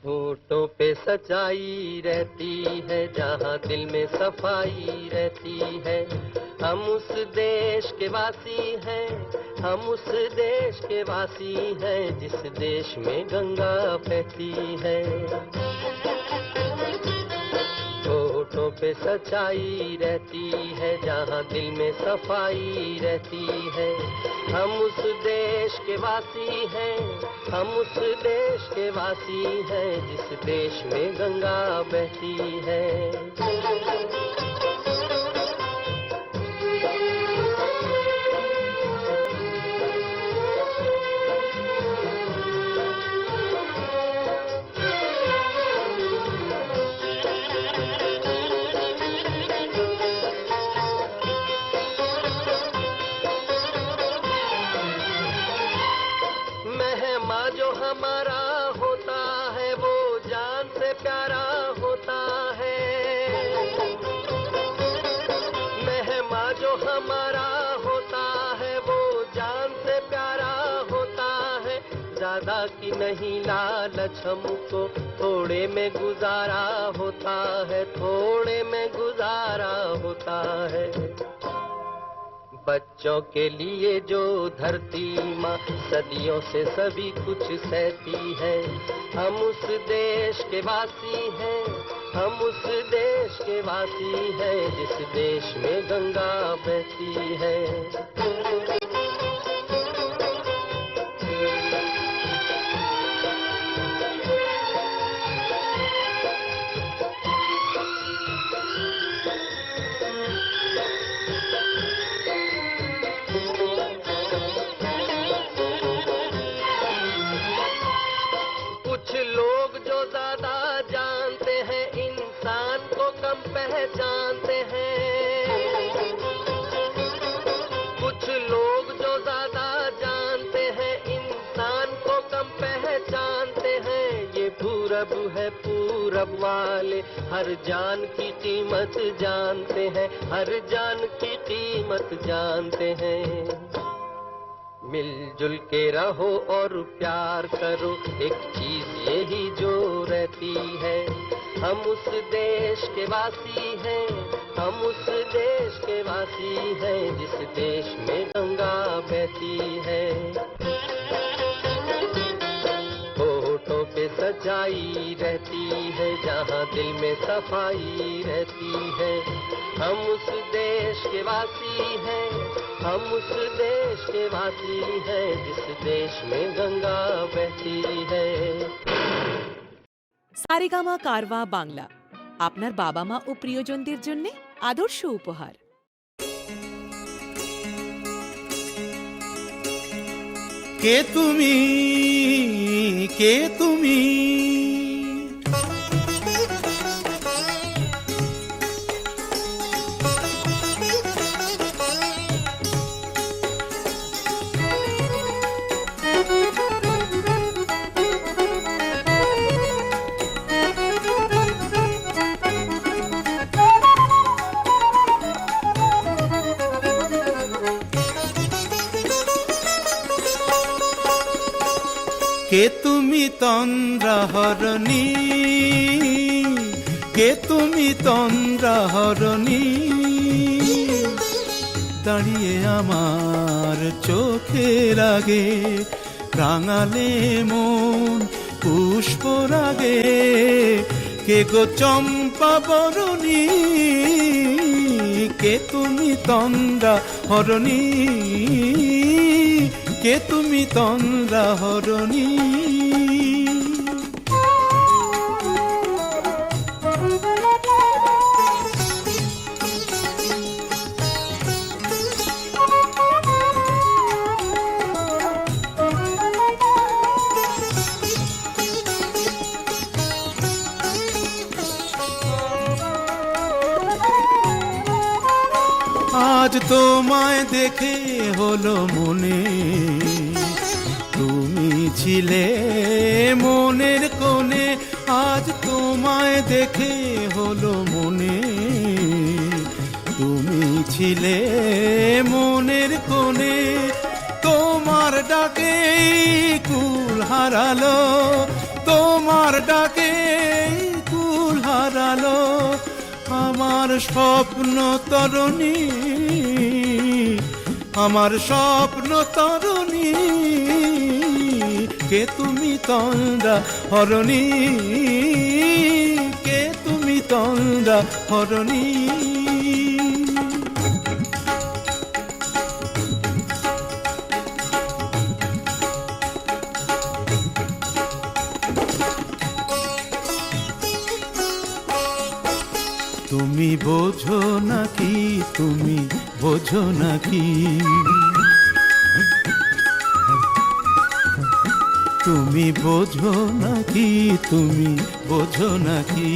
होठों पे सच्चाई रहती है, जहाँ दिल में सफाई रहती है। हम उस देश के वासी हैं, हम उस देश के वासी हैं, जिस देश में गंगा बहती है। होठों पे सच्चाई रहती है, जहाँ दिल में सफाई रहती है। हम उस देश के वासी हैं, हम उस देश के वासी हैं, जिस देश में गंगा बहती है। जो हमारा होता है वो जान से प्यारा होता है। मेहमा जो हमारा होता है वो जान से प्यारा होता है। ज्यादा की नहीं लालच हमको, थोड़े में गुजारा होता है, थोड़े में गुजारा होता है। बच्चों के लिए जो धरती माँ सदियों से सभी कुछ सहती है। हम उस देश के वासी हैं, हम उस देश के वासी हैं, जिस देश में गंगा बहती है। लोग जो ज्यादा जानते हैं इंसान को कम पहचानते हैं। कुछ लोग जो ज्यादा जानते हैं इंसान को कम पहचानते हैं। ये पूरब है, पूरब वाले हर जान की कीमत जानते हैं, हर जान की कीमत जानते हैं। मिलजुल के रहो और प्यार करो, एक चीज यही जो रहती है। हम उस देश के वासी हैं, हम उस देश के वासी हैं, जिस देश में गंगा बहती है। होठों पे सच्चाई रहती है, जहाँ दिल में सफाई रहती है। हम उस देश के वासी हैं, हम उस देश के वासी हैं, जिस देश में गंगा बहती है। সারেগামা কারওয়া বাংলা আপনার বাবা মা ও প্রিয়জনদের জন্য আদর্শ উপহার। কে তুমি, কে তুমি, কে তুমি তন্দ্রাহরণী, কে তুমি তন্দ্রাহরণী, দাঁড়িয়ে আমার চোখের আগে রাঙালে মন পুষ্পরাগে। কে গো চম্পা বরণী, কে তুমি তন্দ্রাহরণী, কে তুমি তন্দ্রাহরণী। আজ তোমায় দেখে হলো মনে, তুমি ছিলে মনের কোণে। আজ তোমায় দেখে হলো মনে, তুমি ছিলে মনের কোণে। তোমার ডাকে কুল হারালো, তোমার ডাকে কুল হারালো আমার স্বপ্ন তরণী, আমার স্বপ্ন তরণী। কে তুমি তন্দ্রা হরণী, কে তুমি তন্দ্রা হরণী। তুমি বোঝো নাকি, তুমি বোঝো নাকি, তুমি বোঝো নাকি, তুমি বোঝো নাকি।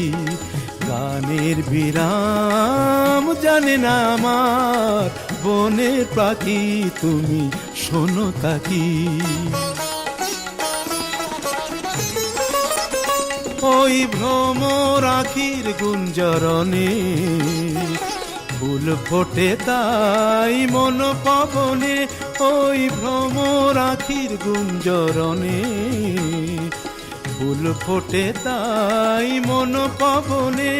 গানের বিরাম জানে না আমার বনের পাখি, তুমি শোনো তাকি। ওই ভ্রমর আখির গুঞ্জরণে ফুল ফোটে তাই মন পবনে, ওই ভ্রমর আখির গুঞ্জরণে ফুল ফোটে তাই মন পবনে।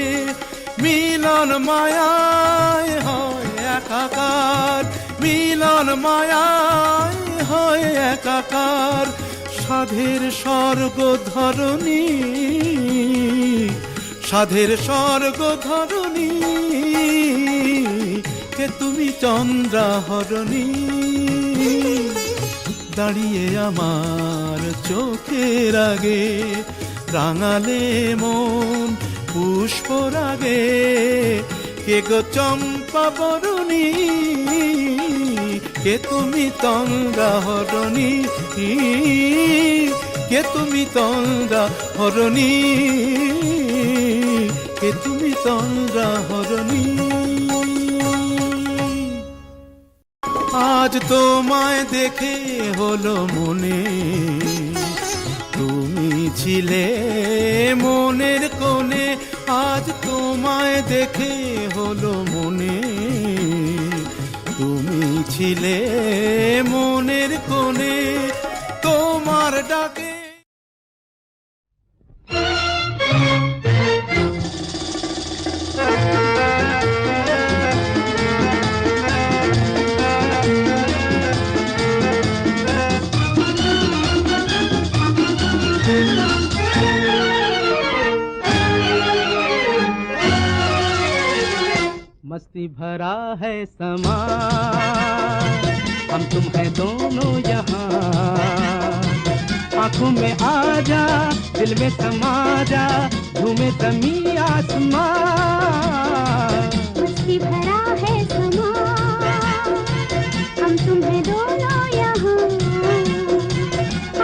মিলন মায়ায় হয় একাকার, মিলন মায়ায় হয় একাকার। সাধের স্বর্গ ধরণী, সাধের স্বর্গ ধরণী। কে তুমি চন্দ্রা হরণী, দাঁড়িয়ে আমার চোখের আগে রাঙালে মন পুষ্প রাগে। কে গো চম্পা বরণী, কে তুমি তন্দ্রা হরণী, কে তুমি তন্দ্রা হরণী, কে তুমি তন্দ্রা হরণী। আজ তোমায় দেখে হলো মনে, তুমি ছিলে মনের কোণে। আজ তোমায় দেখে হলো মনে, তুমি ছিলে মনের কোণে। তোমার ডাকে मस्ती भरा है समा, हम तुम है दोनों यहाँ। आंखों में आ जा, दिल में समा जा, झूमे जमी आसमां। मस्ती भरा है समा, हम तुम है दोनों यहाँ।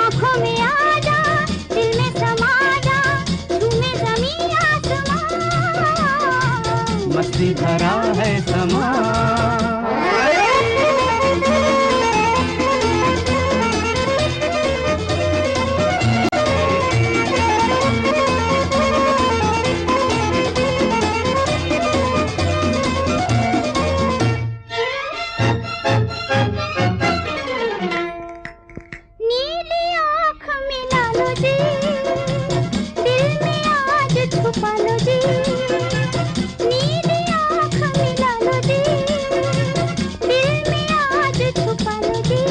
आंखों में आ जा, दिल में समा जा, झूमे जमी आसमां। मस्ती भरा है समा। नीली आँख मिला लो जी, दिल में आज छुपा लो जी। नीली आँख मिला लो जी, दिल में आज छुपा लो जी।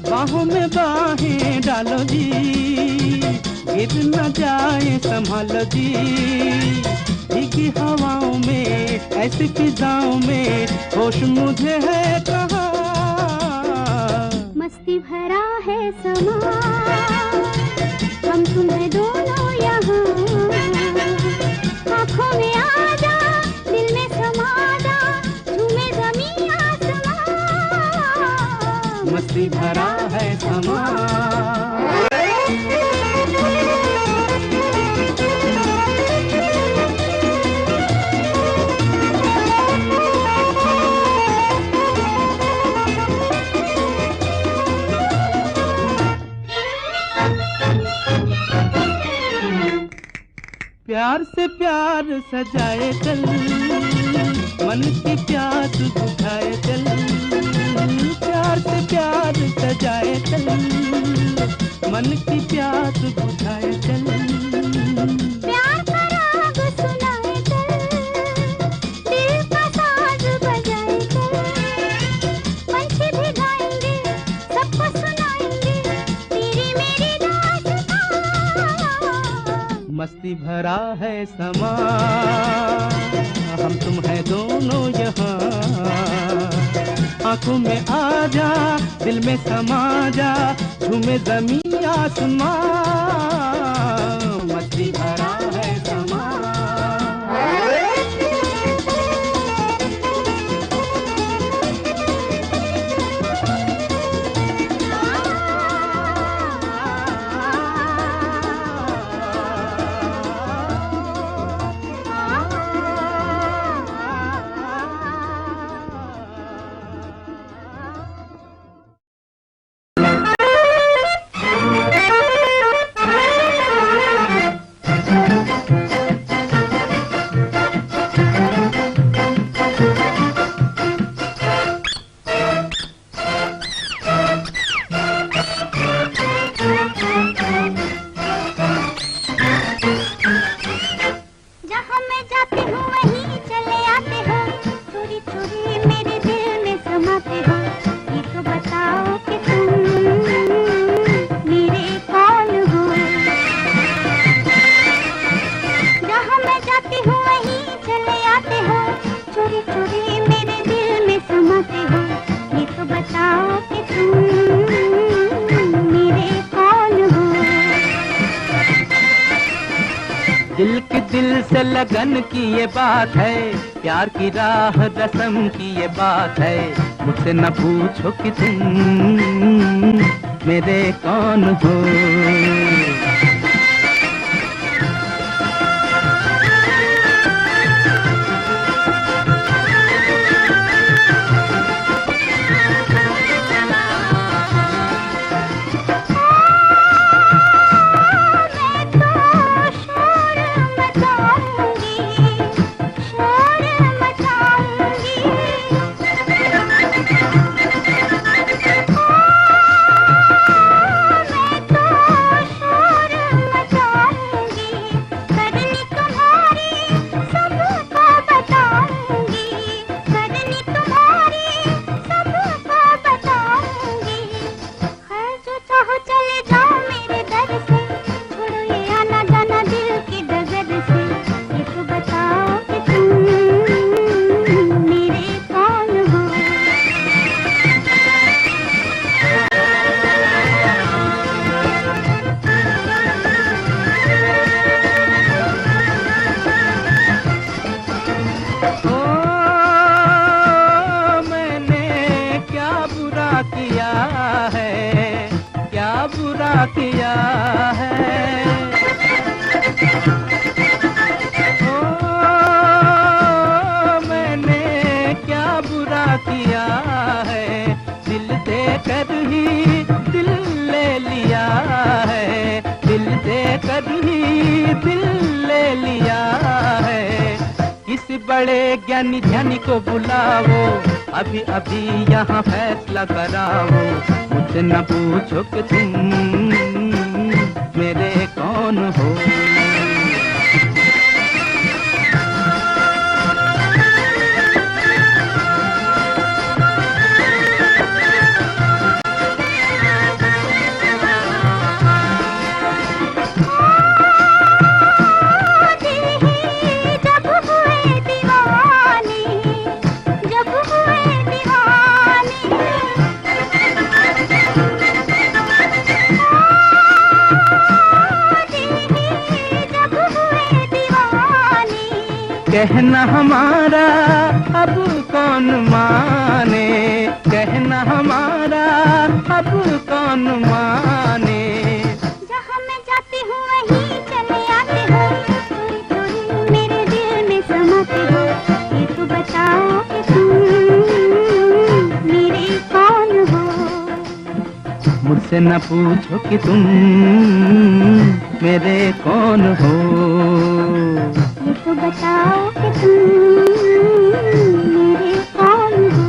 बाहों में बाहें डालो जी, गिर न जाए संभालो जी। भीगी हवाओं में, ऐसी फिजाओं में, होश मुझे है कहाँ। मस्ती भरा है समा, हम तुम्हें दोनों यहाँ। आँखों में आ जा, दिल में समा जा, झूमे जमी आसमां। मस्ती भरा है समा। प्यार से प्यार सजाए चल, मन की प्यास बुझाए चल। प्यार से प्यार सजाए चल, मन की प्यास बुझाए मस्ती भरा है समा, हम तुम है दोनों यहाँ। आंखों में आ जा, दिल में समा जा, झूमे ज़मीं आसमां, मस्ती भरा है समा। दिल की दिल से लगन की ये बात है, प्यार की राह रस्म की ये बात है। मुझसे न पूछो कि तुम मेरे कौन हो। किया है ओ मैंने क्या बुरा किया है, दिल दे कर ही दिल ले लिया है, दिल दे कर ही दिल ले लिया है। किसी बड़े ज्ञानी ध्यानी को बुलाओ, अभी अभी यहाँ फैसला कराओ। मुझसे न पूछो कि तुम मेरे कौन हो। कहना हमारा अब कौन माने, कहना हमारा अब कौन माने। जहाँ मैं जाती हूँ वहीं चले आते हो, थोड़ी थोड़ी मेरे दिल में समाते हो। ये तो बताओ कि तुम मेरे कौन हो। मुझसे न पूछो कि तुम मेरे कौन हो। ये तो बताओ कि तुम मेरे कौन हो।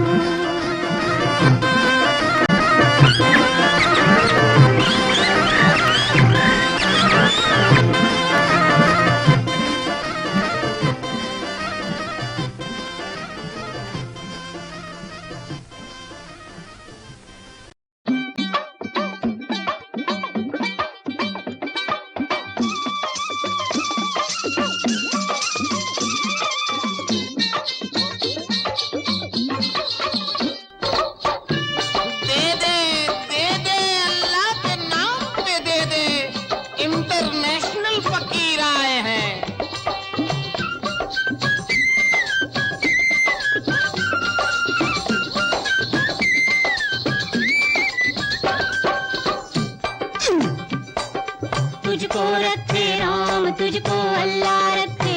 तुझको रखे राम तुझको अल्लाह रखे,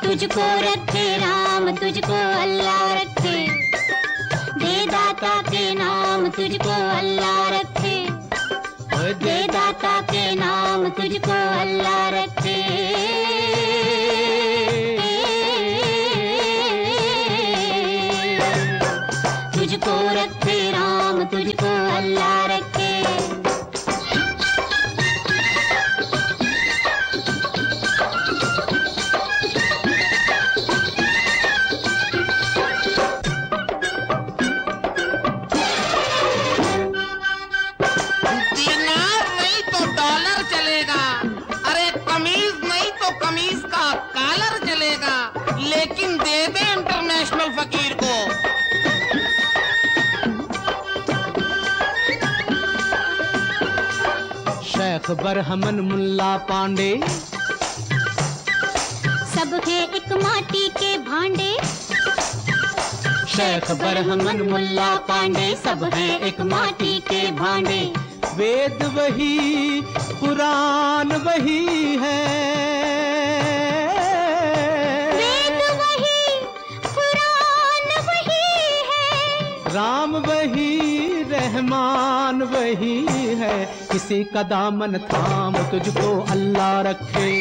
तुझको रखे राम तुझको अल्लाह रखे, दे दाता के नाम तुझको अल्लाह रखे, दे दाता के नाम तुझको अल्लाह रखे। तुझको रखे राम तुझको अल्लाह रखे। कमीज का कॉलर चलेगा, लेकिन दे दे इंटरनेशनल फकीर को। शेख बरहमन मुल्ला पांडे सब है एक माटी के भांडे, शेख बरहमन मुल्ला पांडे सब है एक माटी के भांडे। वेद वही कुरान वही है, वेद वही कुरान वही है, राम वही रहमान वही है। किसी का दामन थाम तुझको अल्लाह रखे,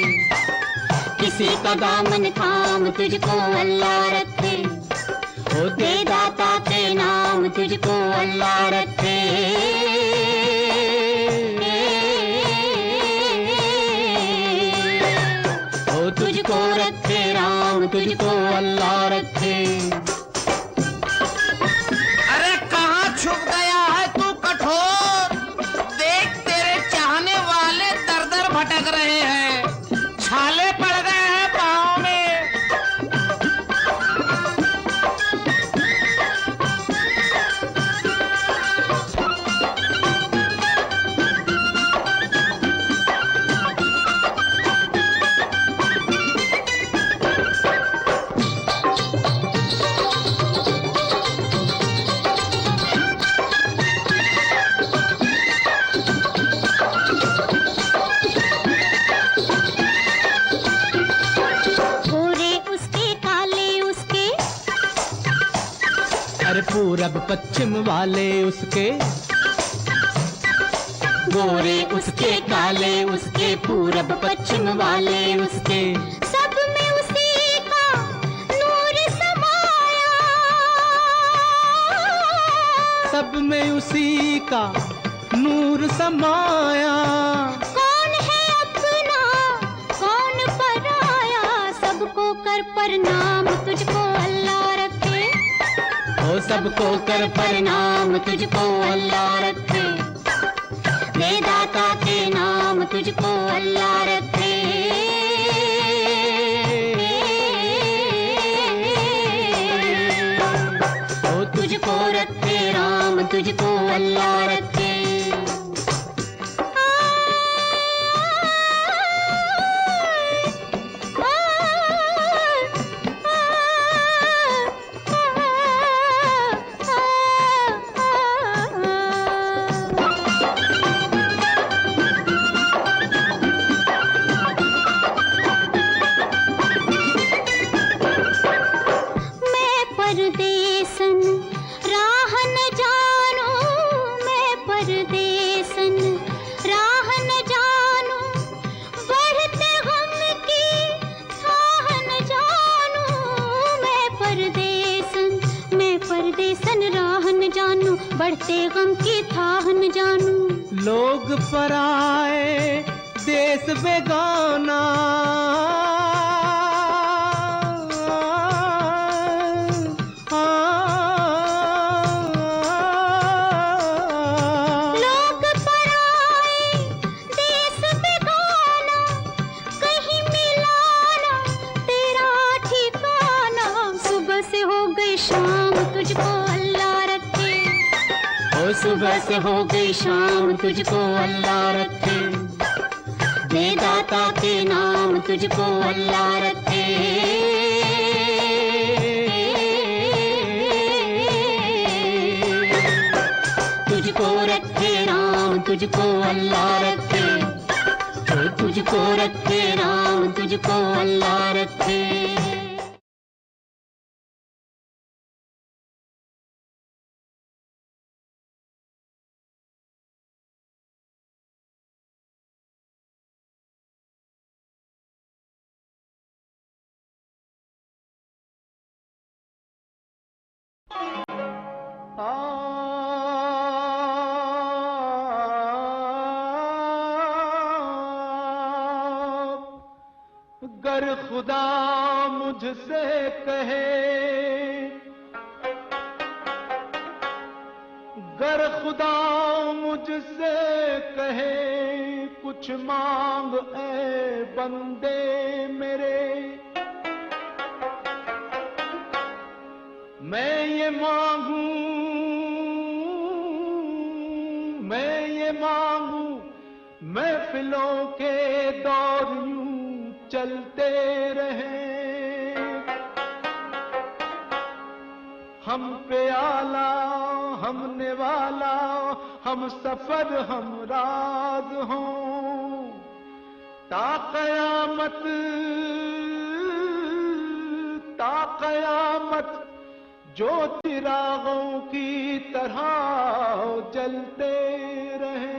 किसी का दामन थाम तुझको अल्लाह रखे, ओ दे दाता के नाम तुझको अल्लाह रखे। ओ तुझको रखे राम तुझको अल्लाह रखे। अरे कहाँ छुप गया है तू कठोर, देख तेरे चाहने वाले दर दर भटक रहे हैं, छाले पड़ गए हैं पाँव में। पूरब पश्चिम वाले उसके, गोरे उसके काले उसके पूरब पश्चिम वाले उसके, सब में उसी का नूर समाया, सब में उसी का नूर समाया। कौन है अपना कौन पराया, सबको कर प्रणाम तुझको अल्लाह रखे, ओ सबको कर प्रणाम तुझको अल्लाह रखे, दे दाता के नाम तुझको अल्लाह रखे। ओ तुझको रखे राम तुझको अल्लाह रखे। परदेसन राह न जानू, मैं परदेसन राह न जानू, बढ़ते गम की थाह न जानू, मैं परदेसन राह न जानू, बढ़ते गम की थाह न जानू। लोग पराए देश बेगाना, सुबह से हो गई शाम तुझको अल्लाह रखे, दे दाता के नाम तुझको अल्लाह रखे। तुझको रखे राम तुझको अल्लाह रखे, जो तुझको रखे राम, तुझको अल्लाह रखे। गर खुदा मुझसे कहे, गर खुदा मुझसे कहे कुछ मांग ऐ बंदे मेरे, मैं ये मांगू, मैं ये मांगू, महफिलों के दौर यूं चलते रहे, हम पे आला, हम निवाला, हम सफर हम राज हों, ता कयामत, ता कयामत जो चिरागों की तरह जलते रहे।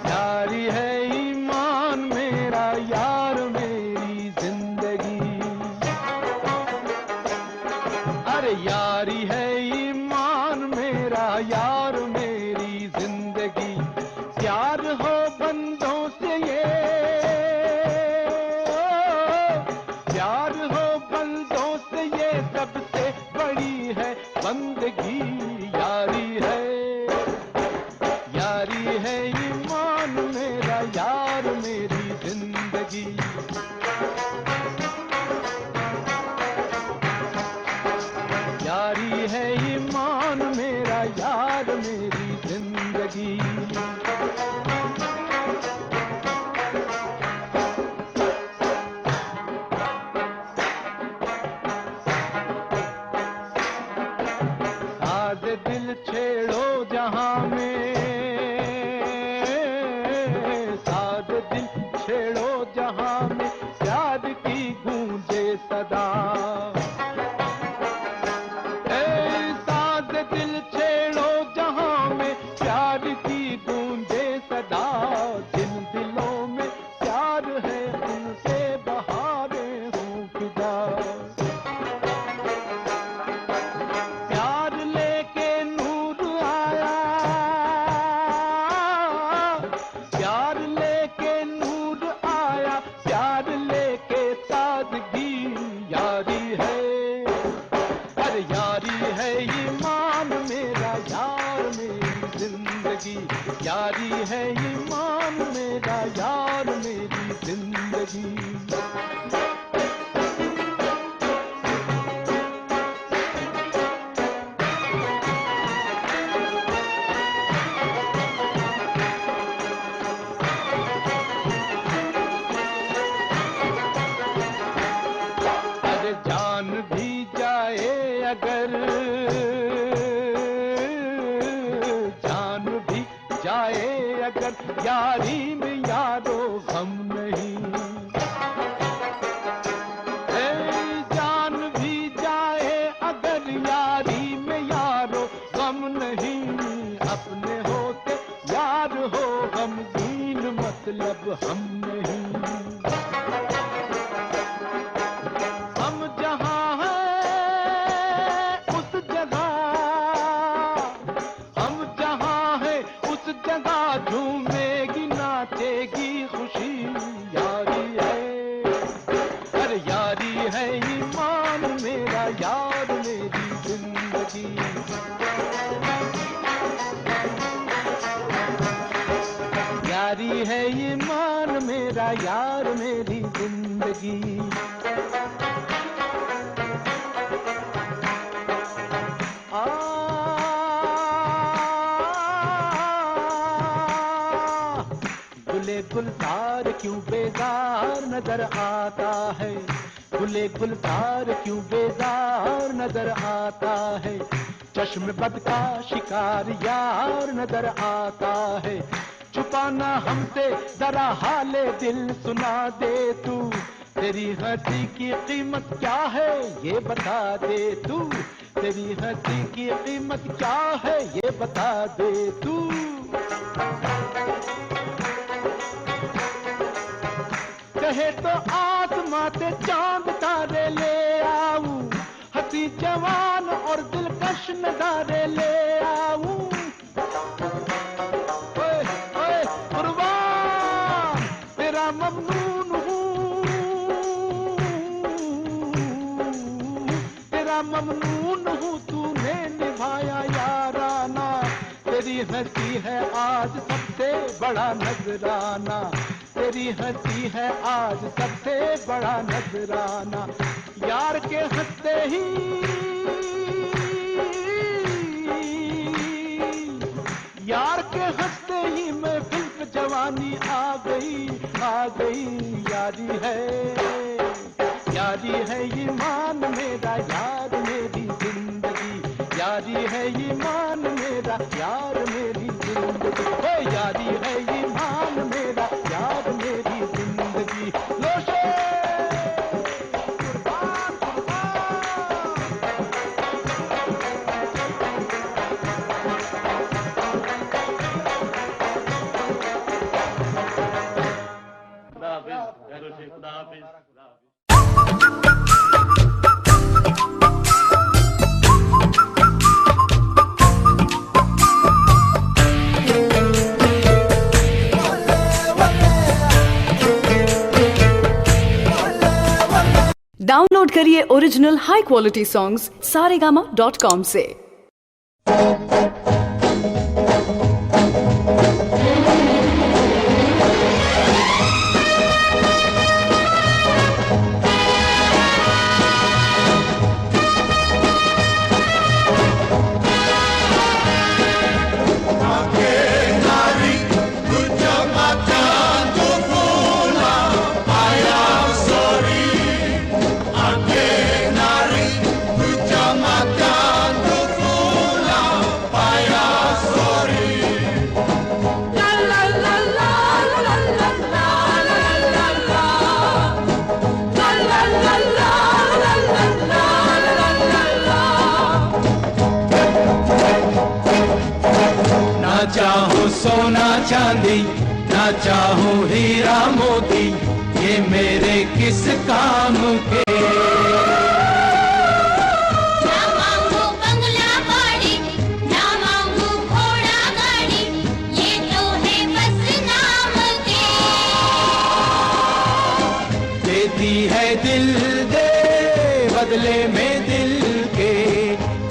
यारी है ईमान मेरा यार मेरी जिंदगी, अरे यारी है ईमान मेरा यार मेरी जिंदगी, प्यार हो बंदों से ये, प्यार हो बंदों से ये सबसे बड़ी है बंदगी, यारी है, यारी है ईमान मेरा यार मेरी जिंदगी। यारी है ईमान मेरा यार मेरी जिंदगी। साज दिल छेड़ो जहां में, साज दिल छेड़ो जहां में, प्यार की गूंजे सदा, साज दिल छेड़ो जहां में, प्यार की गूंजे सदा, जिन दिलों में प्यार है उनसे बहारें हों फिदा, प्यार लेके नूर आया, प्यार लेके नूर आया, प्यार लेके सादगी, यारी है, अरे यारी है ईमान मेरा यार मेरी जिंदगी, यारी है ईमान मेरा यार मेरी जिंदगी। अरे जान भी जाए अगर, जान भी जाए अगर, यारी में यारो गम नहीं, जान भी जाए अगर, यारी में यारो गम नहीं, अपने होते यार हो गमगीन मतलब हम नहीं, हम जहां हैं उस जगह, हम जहां हैं उस जगह झूमेगी नाचेगी खुशी, यारी है, अरे यारी है ईमान मेरा यार मेरी जिंदगी। यारी है ईमान मेरा यार मेरी जिंदगी। गुले गुलजार क्यों बेजार नजर आता है, गुले गुलजार क्यों बेजार नजर आता है, चश्म बद का शिकार यार नजर आता है। छुपाना हमसे जरा हाले दिल सुना दे तू, तेरी हंसी की कीमत क्या है ये बता दे तू, तेरी हंसी की कीमत क्या है ये बता दे तू। कहे तो आसमां से चांद तारे ले आऊं, हंसी जवान और दिलकश नजारे ले आऊं। ओए ओए कुर्बान तेरा ममनून हूँ, तेरा ममनून हूँ, तूने निभाया याराना। तेरी हंसी है आज सबसे बड़ा नजराना, तेरी हंसी है आज सबसे बड़ा नजराना। यार के हंसते ही, यार के हंसते ही मैं फिल्म जवानी आ गई, आ गई। यारी है ईमान मेरा, यार मेरी जिंदगी। यारी है ईमान मेरा, यार मेरी जिंदगी। ओ यारी है ईमान मेरा, यार मेरी जिंदगी। लोशे कुर्बान डाउनलोड करिए original high quality songs saregama.com से। सोना चांदी ना चाहूं हीरा मोती, ये मेरे किस काम के। ना मांगू बंगला बाड़ी, ना मांगू घोड़ा गाड़ी, ये तो है बस नाम के। देती है दिल दे बदले में दिल के,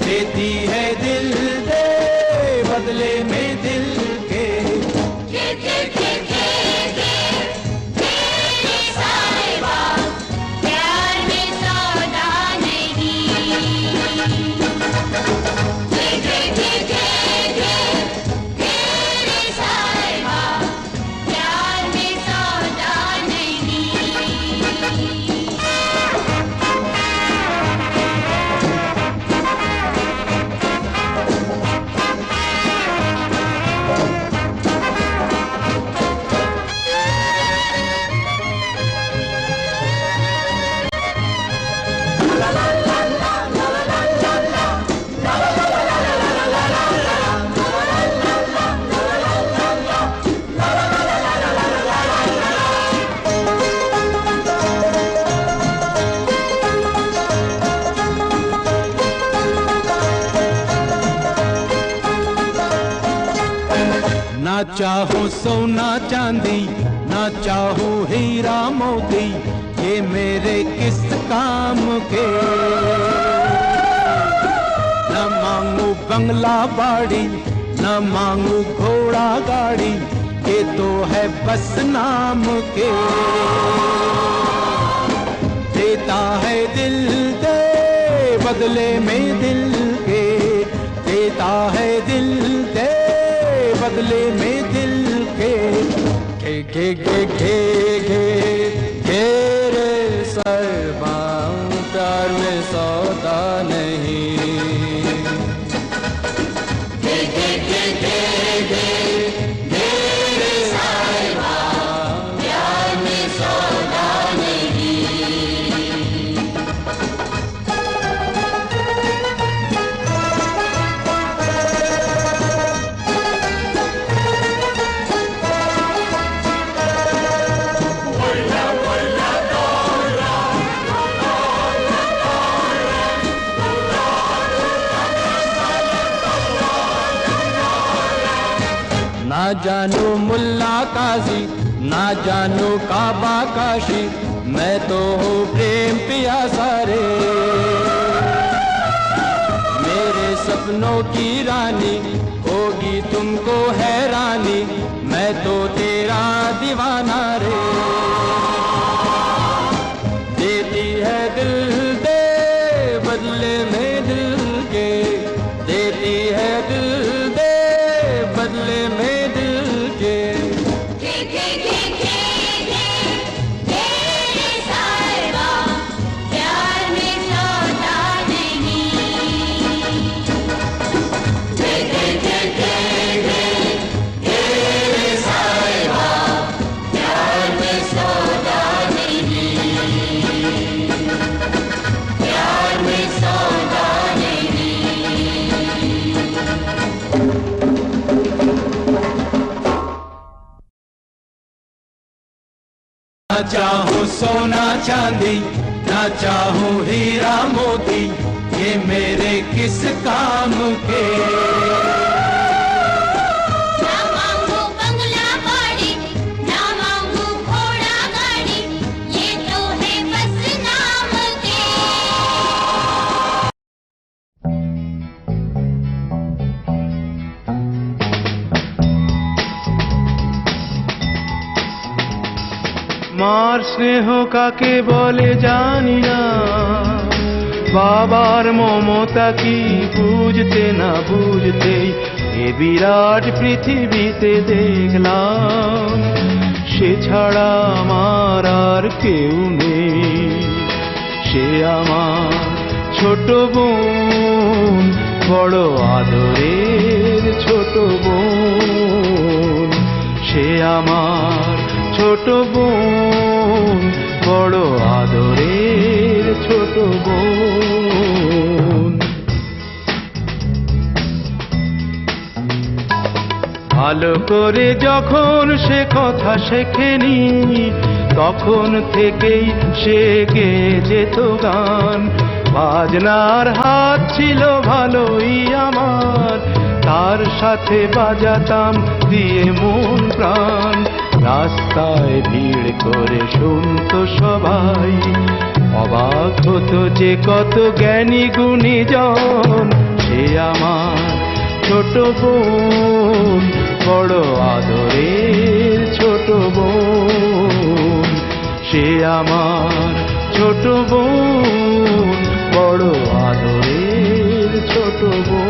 देती है दिल दे बदले में दिल के। ना चाहूं सोना चांदी ना चाहूं हीरा मोती, ये मेरे किस काम के। न मांगू बंगला बाड़ी न मांगू घोड़ा गाड़ी, ये तो है बस नाम के। देता है दिल दे बदले में दिल के, देता है दिल दे बदले में दिल के। घे घे घे घे घे घे रे सरबा। जानो मुल्ला काजी ना जानो काबा काशी, मैं तो हूँ प्रेम पियासा रे। मेरे सपनों की रानी होगी तुमको हैरानी, मैं तो तेरा दीवाना रे। देती है दिल दे बदले में दिल के, देती है दिल दे बदले में दिल के। ना चाहूं सोना चांदी, ना चाहूं हीरा मोती, ये मेरे किस काम के। ना मांगू बंगला बाड़ी, ना मांगू घोड़ा गाड़ी, ये तो है बस नाम के। মার স্নেহ কাকে বলে জানি না, বাবার মমতা কি বুঝতে না বুঝতেই এ বিরাট পৃথিবীতে দেখলাম, সে ছাড়া আমার আর কেউ নেই। সে আমার ছোট বোন, বড় আদরের ছোট বোন। সে আমার ছোট বোন, বড় আদরের ছোট বোন। ভালো করে যখন সে কথা শেখেনি, তখন থেকেই সে গেয়ে যেত গান। বাজনার হাত ছিল ভালোই আমার, তার সাথে বাজাতাম দিয়ে মন প্রাণ। রাস্তায় ভিড় করে শুনতো সবাই, অবাক হতো যে কত জ্ঞানী গুণীজন। সে আমার ছোট বোন, বড় আদরের ছোট বোন। সে আমার ছোট বোন, বড় আদরের ছোট বোন।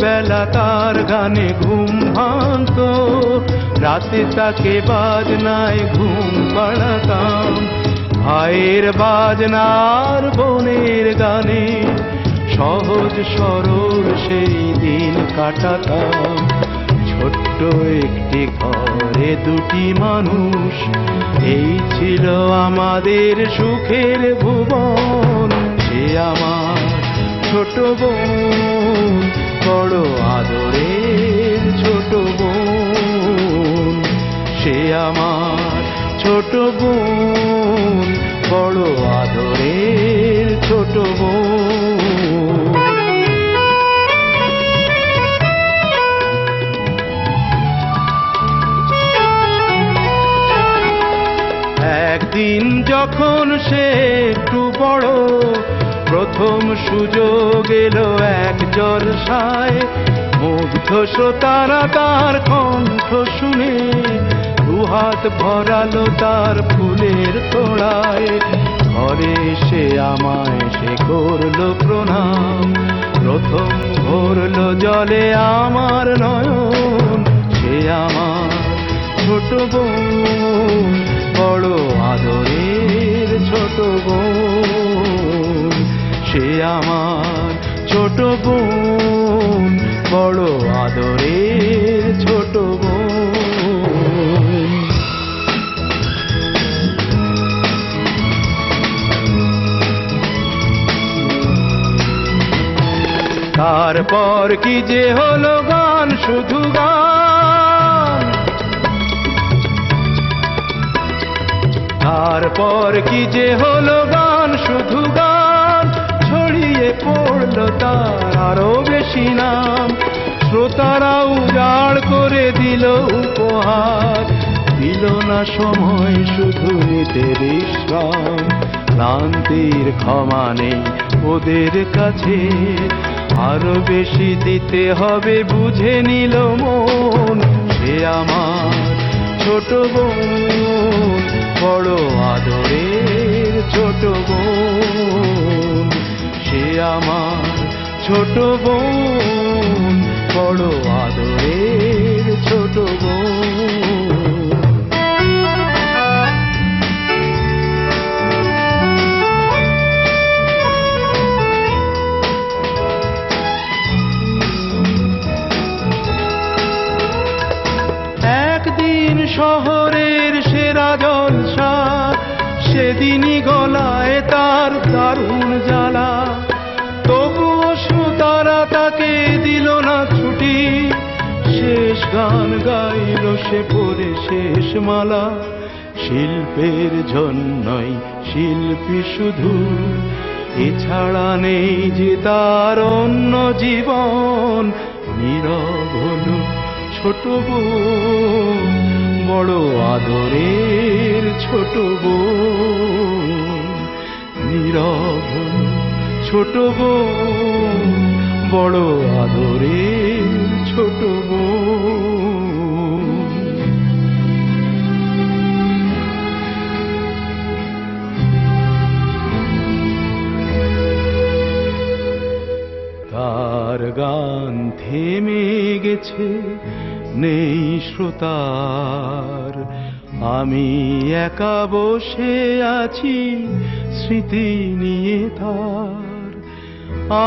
বেলা তার গানে ঘুম ভাঙত, রাতে তাকে বাজনায় ঘুম পাড়াতাম। ভাইয়ের বাজনার বোনের গানে সহজ সরল সেই দিন কাটাতাম। ছোট্ট একটি ঘরে দুটি মানুষ, এই ছিল আমাদের সুখের ভুবন। সে আমার ছোট বোন, বড় আদরের ছোট বোন। সে আমার ছোট বোন, বড় আদরের ছোট বোন। একদিন যখন সে একটু বড়, প্রথম সুযোগ এলো এক জলসায়। মুগ্ধ শ্রোতারা তার কণ্ঠ শুনে দুহাত ভরালো তার ফুলের তোড়ায়। ঘরে সে আমায় সে করলো প্রণাম, প্রথম ভরলো জলে আমার নয়ন। সে আমার ছোট বোন, বড় আদরের ছোট বোন। সে আমার ছোট বোন, বড় আদরের ছোট বোন। তারপর কি যে হলো গান, শুধু গান। তারপর কি যে হলো গান, শুধু গান, ছড়িয়ে পড়লো তার আরো বেশি নাম। শ্রোতারা উজাড় করে দিল উপহার, দিল না সময় শুধু নিতে বিশ্রাম। ক্লান্তির ক্ষমা নেই ওদের কাছে, আরো বেশি দিতে হবে বুঝে নিল মন। সে আমার ছোট বোন, বড় আদরের ছোট বোন। সে আমার ছোট বোন, বড় আদরের ছোট বোন। একদিন শহরের সেরা জলসা, সেদিনই গলায় তার দারুণ জ্বালা। তবুও শ্রোতারা তাকে দিল না ছুটি, শেষ গান গাইল সে পরে শেষ মালা। শিল্পের জন্যই শিল্পী শুধু, এছাড়া নেই যে তার অন্য জীবন। নীরব হলো ছোট বোন, বড় আদরের ছোট বোন। নীরব হলো ছোট বোন, বড় আদরের ছোট বোন। তার গান থেমে গেছে, নেই শ্রোতার। আমি একা বসে আছি স্মৃতি নিয়ে তার।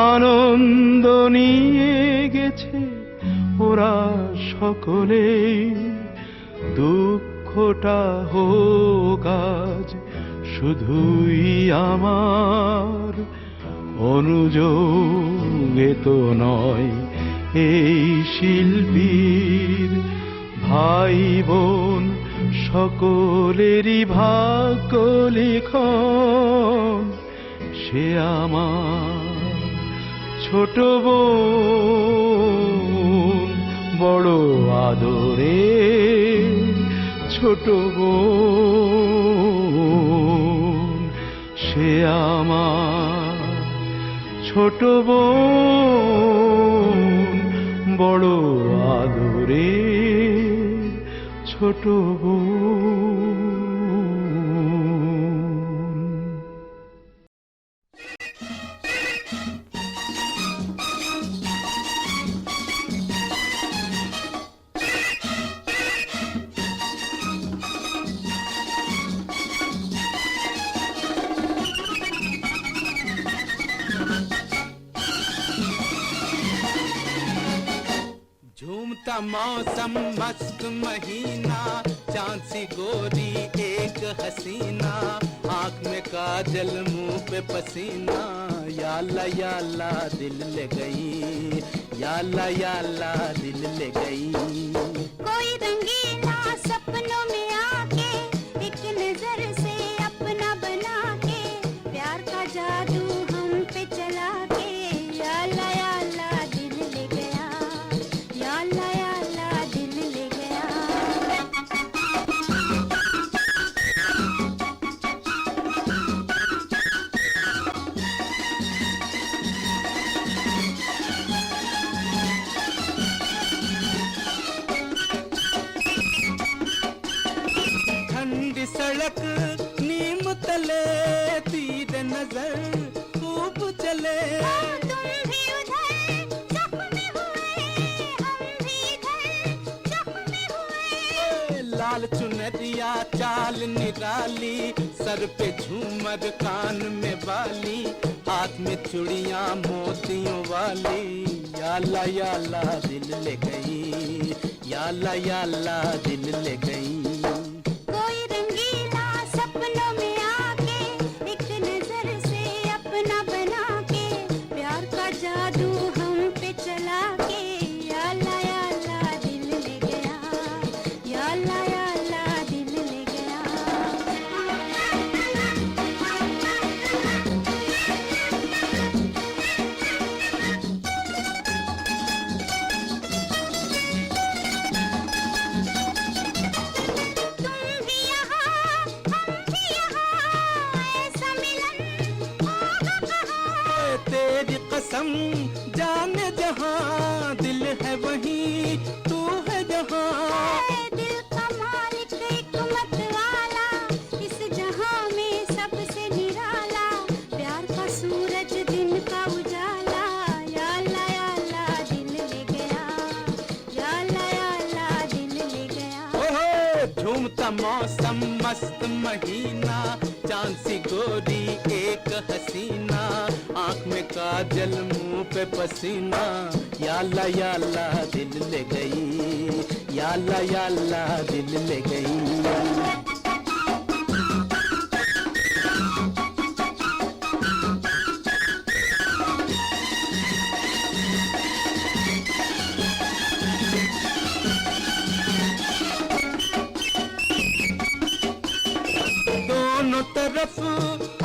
আনন্দ নিয়ে গেছে ওরা সকলে, দুঃখটা হোক আজ শুধুই আমার। অনুযোগে তো নয় এই শিল্পীর, ভাই বোন সকলেরই ভাগ্য লিখন। সে আমার ছোট বোন, বড় আদরের ছোট বোন। সে আমার ছোট বোন, বড় আদরের ছোট বোন। झूमता मौसम मस्त महीना, चांद सी गोरी एक हसीना, आँख में काजल मुंह पे पसीना। या अल्लाह दिल ले गई, या अल्लाह दिल ले गई। कोई रंगीला सपनों में आके, एक नजर से अपना बना के, प्यार का जादू हम पे चला के। या अल्लाह दिल ले गया, या अल्लाह दिल ले गया। ठंडी सड़क नीम तले, तीर नजर खूब चले। तुम भी उधर जख्मी हुए, हम भी इधर जख्मी हुए। लाल चुनरिया चाल निराली, सर पे झूमर कान में बाली, हाथ में चूड़ियां मोतियों वाली। या अल्लाह दिल ले गई, या अल्लाह दिल ले गई। कोई रंगीला सपनों में आके, एक नजर से अपना बना के, प्यार का जादू हम पे चला के। या अल्लाह दिल ले गया, या अल्लाह दिल ले गया। मौसम जाने जहां दिल है वहीं तू है जहां दिल का मालिक एक मत वाला इस जहां में सबसे निराला प्यार का सूरज दिन का उजाला या अल्लाह दिल ले गया या अल्लाह दिल ले गया ओहो झूमता मौसम मस्त महीना चांद सी गोरी एक हसीना आंख में काजल मुंह पे पसीना या अल्लाह दिल ले गई या अल्लाह दिल ले गई दोनों तरफ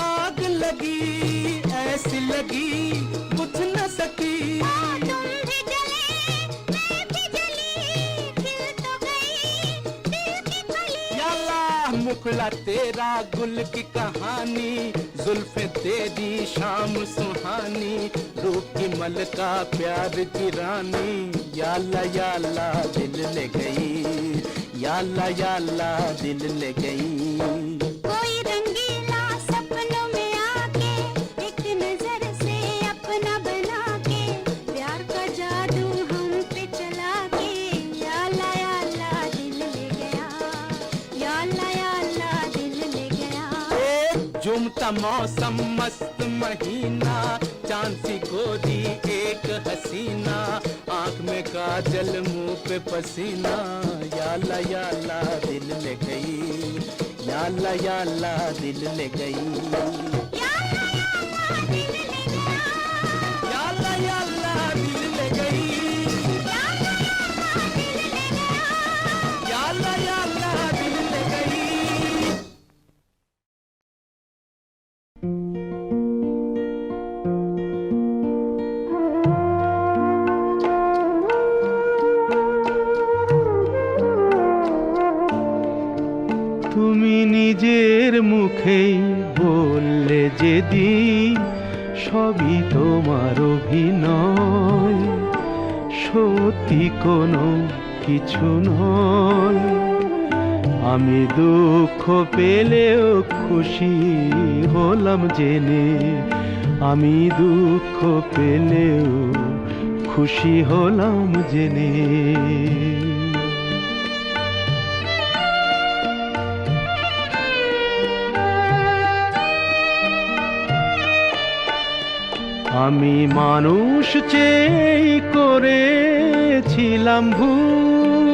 आग लगी ऐसी लगी बुझ न सकी तुम भी जले मैं भी जली खिल तो गई दिल की कली या अल्लाह मुखड़ा तेरा गुल की कहानी जुल्फे तेरी शाम सुहानी रूप की मलका प्यार की रानी या अल्लाह दिल ले गई या अल्लाह दिल ले गई कोई रंगीला सपनों में आके एक नजर से अपना बना के प्यार का जादू हम पे चला के या अल्लाह दिल ले गया या अल्लाह दिल ले गया झूमता मौसम मस्त महीना चांद सी गोरी एक हसीना आंख में काजल मुंह पे पसीना या अल्लाह दिल ले गई या अल्लाह दिल ले गई या अल्लाह दिल ले गया या अल्लाह दिल ले गई या अल्लाह दिल ले गया या अल्लाह दिल ले गई তুমি নিজের মুখেই বললে যেদিন সবই তোমার অভিনয় সত্যি কোনো কিছু নয় আমি দুঃখ পেলেও খুশি হলাম জেনে আমি দুঃখ পেলেও খুশি হলাম জেনে আমি মানুষ চেয়ে করেছিলাম ভুল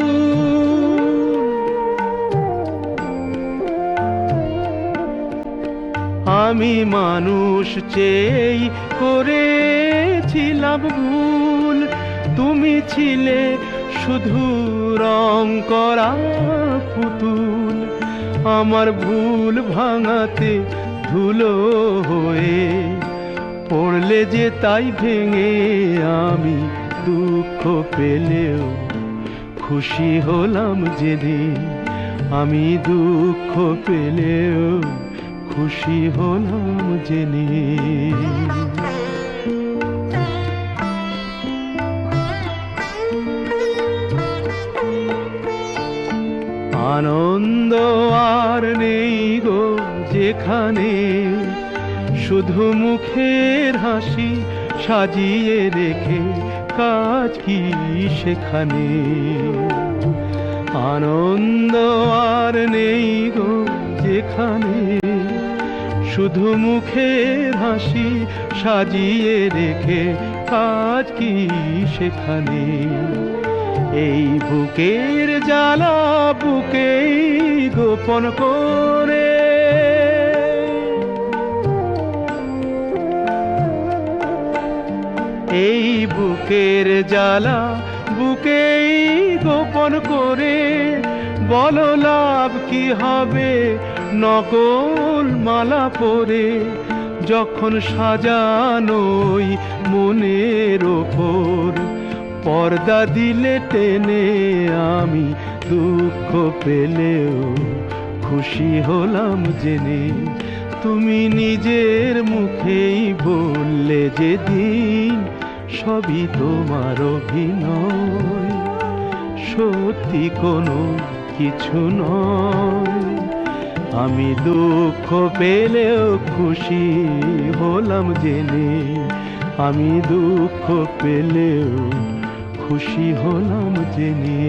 আমি মানুষ চেয়ে করেছিলাম ভুল তুমি ছিলে শুধু রং করা পুতুল আমার ভুল ভাঙাতে ধুলো হয়ে পড়লে যে তাই ভেঙে আমি দুঃখ পেলেও খুশি হলাম জেনে আমি দুঃখ পেলেও খুশি হলাম জেনে আনন্দ আর নেই গো যেখানে শুধু মুখের হাসি সাজিয়ে রেখে কাজ কি সেখানে আনন্দ আর নেই গো যেখানে শুধু মুখের হাসি সাজিয়ে রেখে কাজ কি সেখানে এই বুকের জ্বালা বুকেই গোপন করে এই বুকের জ্বালা বুকেই গোপন করে বলো লাভ কি হবে নকল মালা পরে যখন সাজানোই মনের ওপর পর্দা দিলে টেনে আমি দুঃখ পেলেও খুশি হলাম জেনে তুমি নিজের মুখেই বললে যেদিন সবই তোমার অভিনয়, সত্যি কোনো কিছু নয়। আমি দুঃখ পেলেও খুশি হলাম জেনে, আমি দুঃখ পেলেও খুশি হলাম জেনে।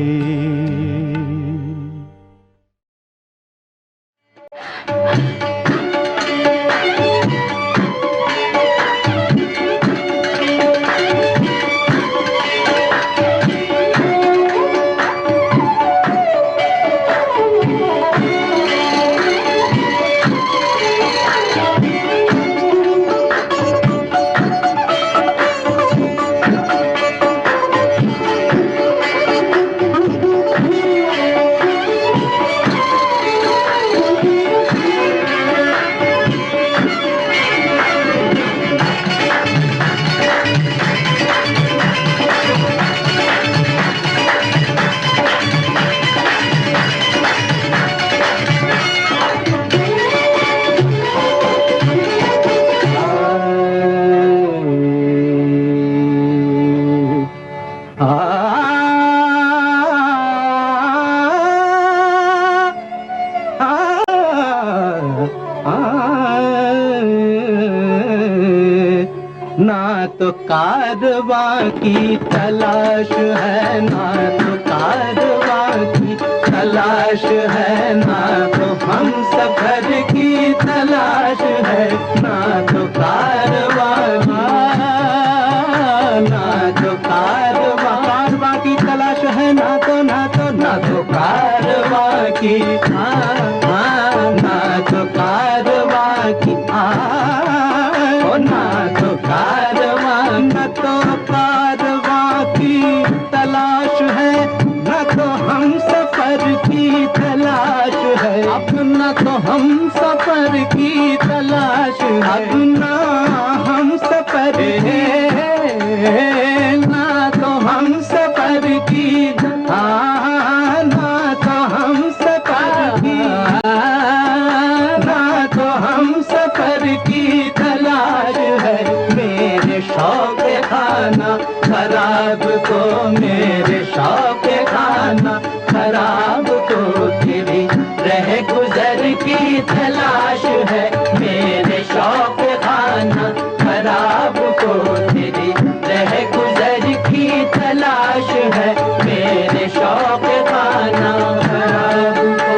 ना तो कारवां की तलाश है, ना तो कारवां की तलाश है, ना तो हम सफर की तलाश है, ना तो कारवां, ना तो कारवां की तलाश है, ना तो कारवां की, ना तो कारवां की, ना तो कारवां, न तो कारवां की तलाश है, न तो हम सफर की तलाश है, अब न तो हम सफर की तलाश है, अब ना हम सफर है, ना तो हम सफर की, ना तो हम सफर की, ना तो हम सफर की तलाश है। मेरे शौक खाना खराब को, मेरे शौक खाना खराब को तेरी रह गुजर की तलाश है, मेरे शौक खाना खराब को तेरी रह गुजर की तलाश है, मेरे शौक खाना खराब को।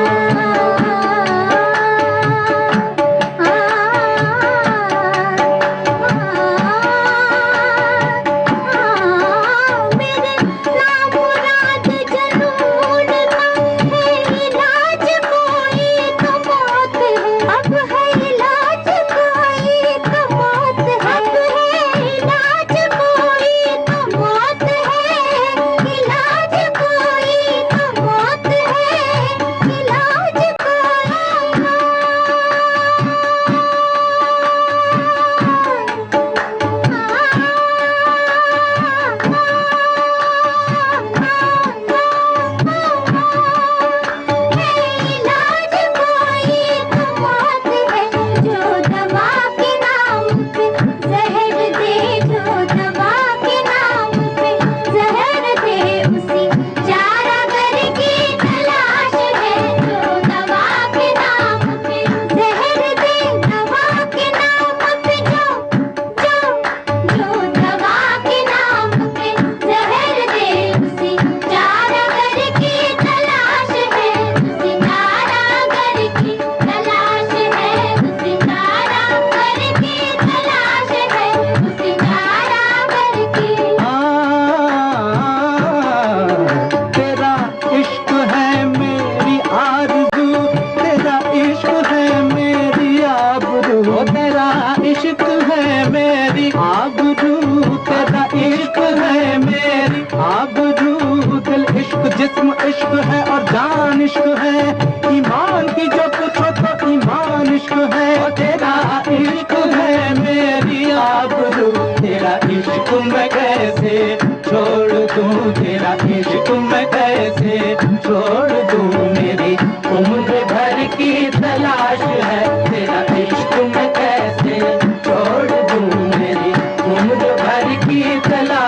जिस्म इश्क है और जान इश्क है, ईमान की जो पूछो तो ईमान इश्क है, तेरा इश्क है मेरी आबरू, तेरा इश्क मैं कैसे छोड़ दूं, तेरा इश्क मैं कैसे छोड़ दूं, मेरी उम्र भर की तलाश है, तेरा इश्क मैं कैसे छोड़ दूं, मेरी उम्र भर की तलाश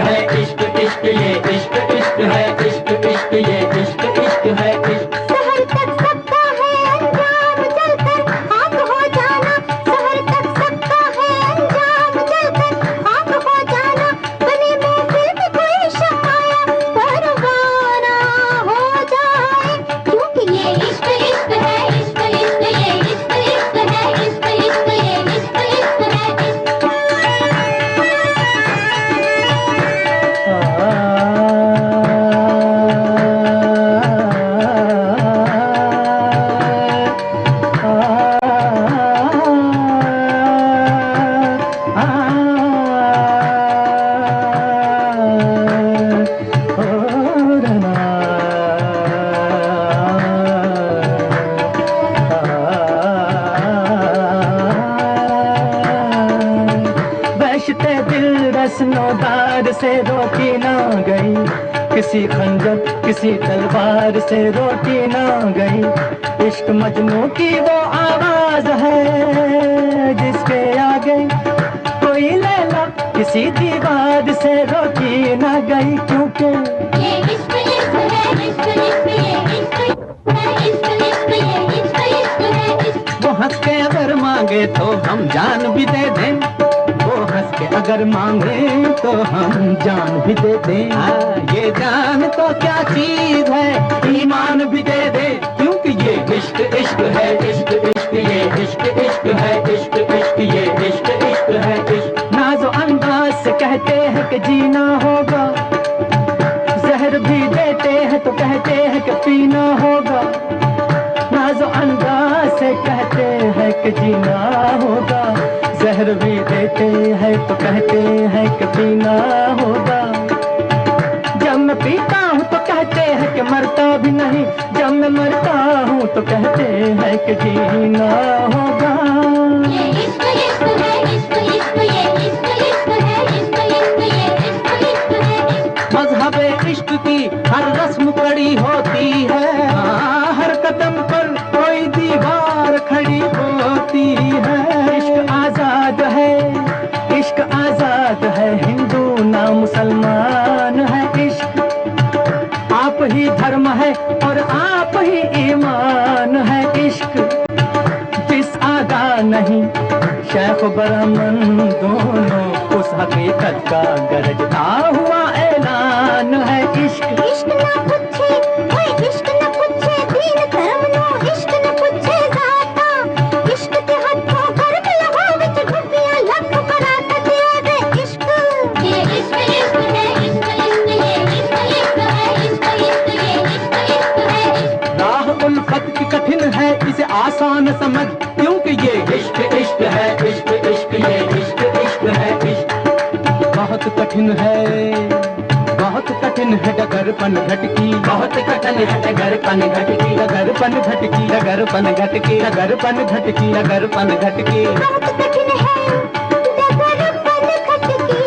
है इश्क इश्क ये इश्क इश्क है इश्क इश्क ये इश्क इश्क है इश्क शहर तक सबका है अंजाम जलकर आग हो जाना शहर तक सबका है अंजाम जलकर आग हो जाना बने महफिल में कोई शमाया परवाना हो जाए क्योंकि ये इश्क इश्क है इश्क इश्क ये इश्क इश्क है इश्क इश्क ये इश्क इश्क है बहशते दिल रस्नोदार से रोकी ना गई किसी खंजर किसी तलवार से रोकी ना गई इश्क मजनू की वो आवाज है जिसके आगे कोई लैला किसी दीवार से रोकी ना गई क्योंकि ये इश्क इश्क है इश्क इश्क ये इश्क है इश्क इश्क ये इश्क इश्क है इश्क वो हंस के अगर मांगे तो हम जान भी दे दें वो हंस के अगर मांगे तो हम जान भी दे दें ये जान तो क्या चीज है ईमान भी दे दे क्योंकि ये इश्क इश्क है इश्क इश्क ये इश्क इश्क है इश्क इश्क ये इश्क इश्क है इश्क नाज़ो अंदाज से कहते हैं कि जीना होगा जहर भी देते हैं तो कहते हैं कि पीना होगा नाज़ो अंदाज से कहते हैं कि जीना होगा जहर भी देते हैं तो कहते हैं कि पीना होगा जब मैं पीता हूँ तो कहते हैं कि मरता भी नहीं जब मैं मरता हूँ तो कहते हैं कि जीना होगा ये इश्क इश्क है इश्क इश्क ये इश्क इश्क है इश्क इश्क ये इश्क इश्क है इश्क मज़हब इश्क की हर रस्म कड़ी होती है हर कदम पर कोई दीवार खड़ी होती है इश्क आजाद है हिंदू ना मुसलमान है इश्क आप ही धर्म है और आप ही ईमान है इश्क जिस आगा नहीं शेख ब्राह्मण दोनों उस हकीकत का गरजता हुआ ऐलान है इश्क इश्क ना पूछे ओए इश्क ना पूछे दीन धर्म नो इश्क ना पूछे जाता इश्क के हाथों गर्म लहो विच डुबियां लख कराता दिया दे इश्क ये इश्क इश्क है इश्क इश्क ये इश्क इश्क है इश्क इश्क ये इश्क इश्क है इश्क राह उल्फत की कठिन है इसे आसान समझ क्योंकि ये इश्क इश्क है इश्क इश्क ये इश्क इश्क है इश्क बहुत कठिन है डगरपन घटकी बहुत कठिन है डगरपन घटकी डगरपन घटकी डगरपन घटकी डगरपन घटकी डगरपन घटकी बहुत कठिन है डगरपन खटकी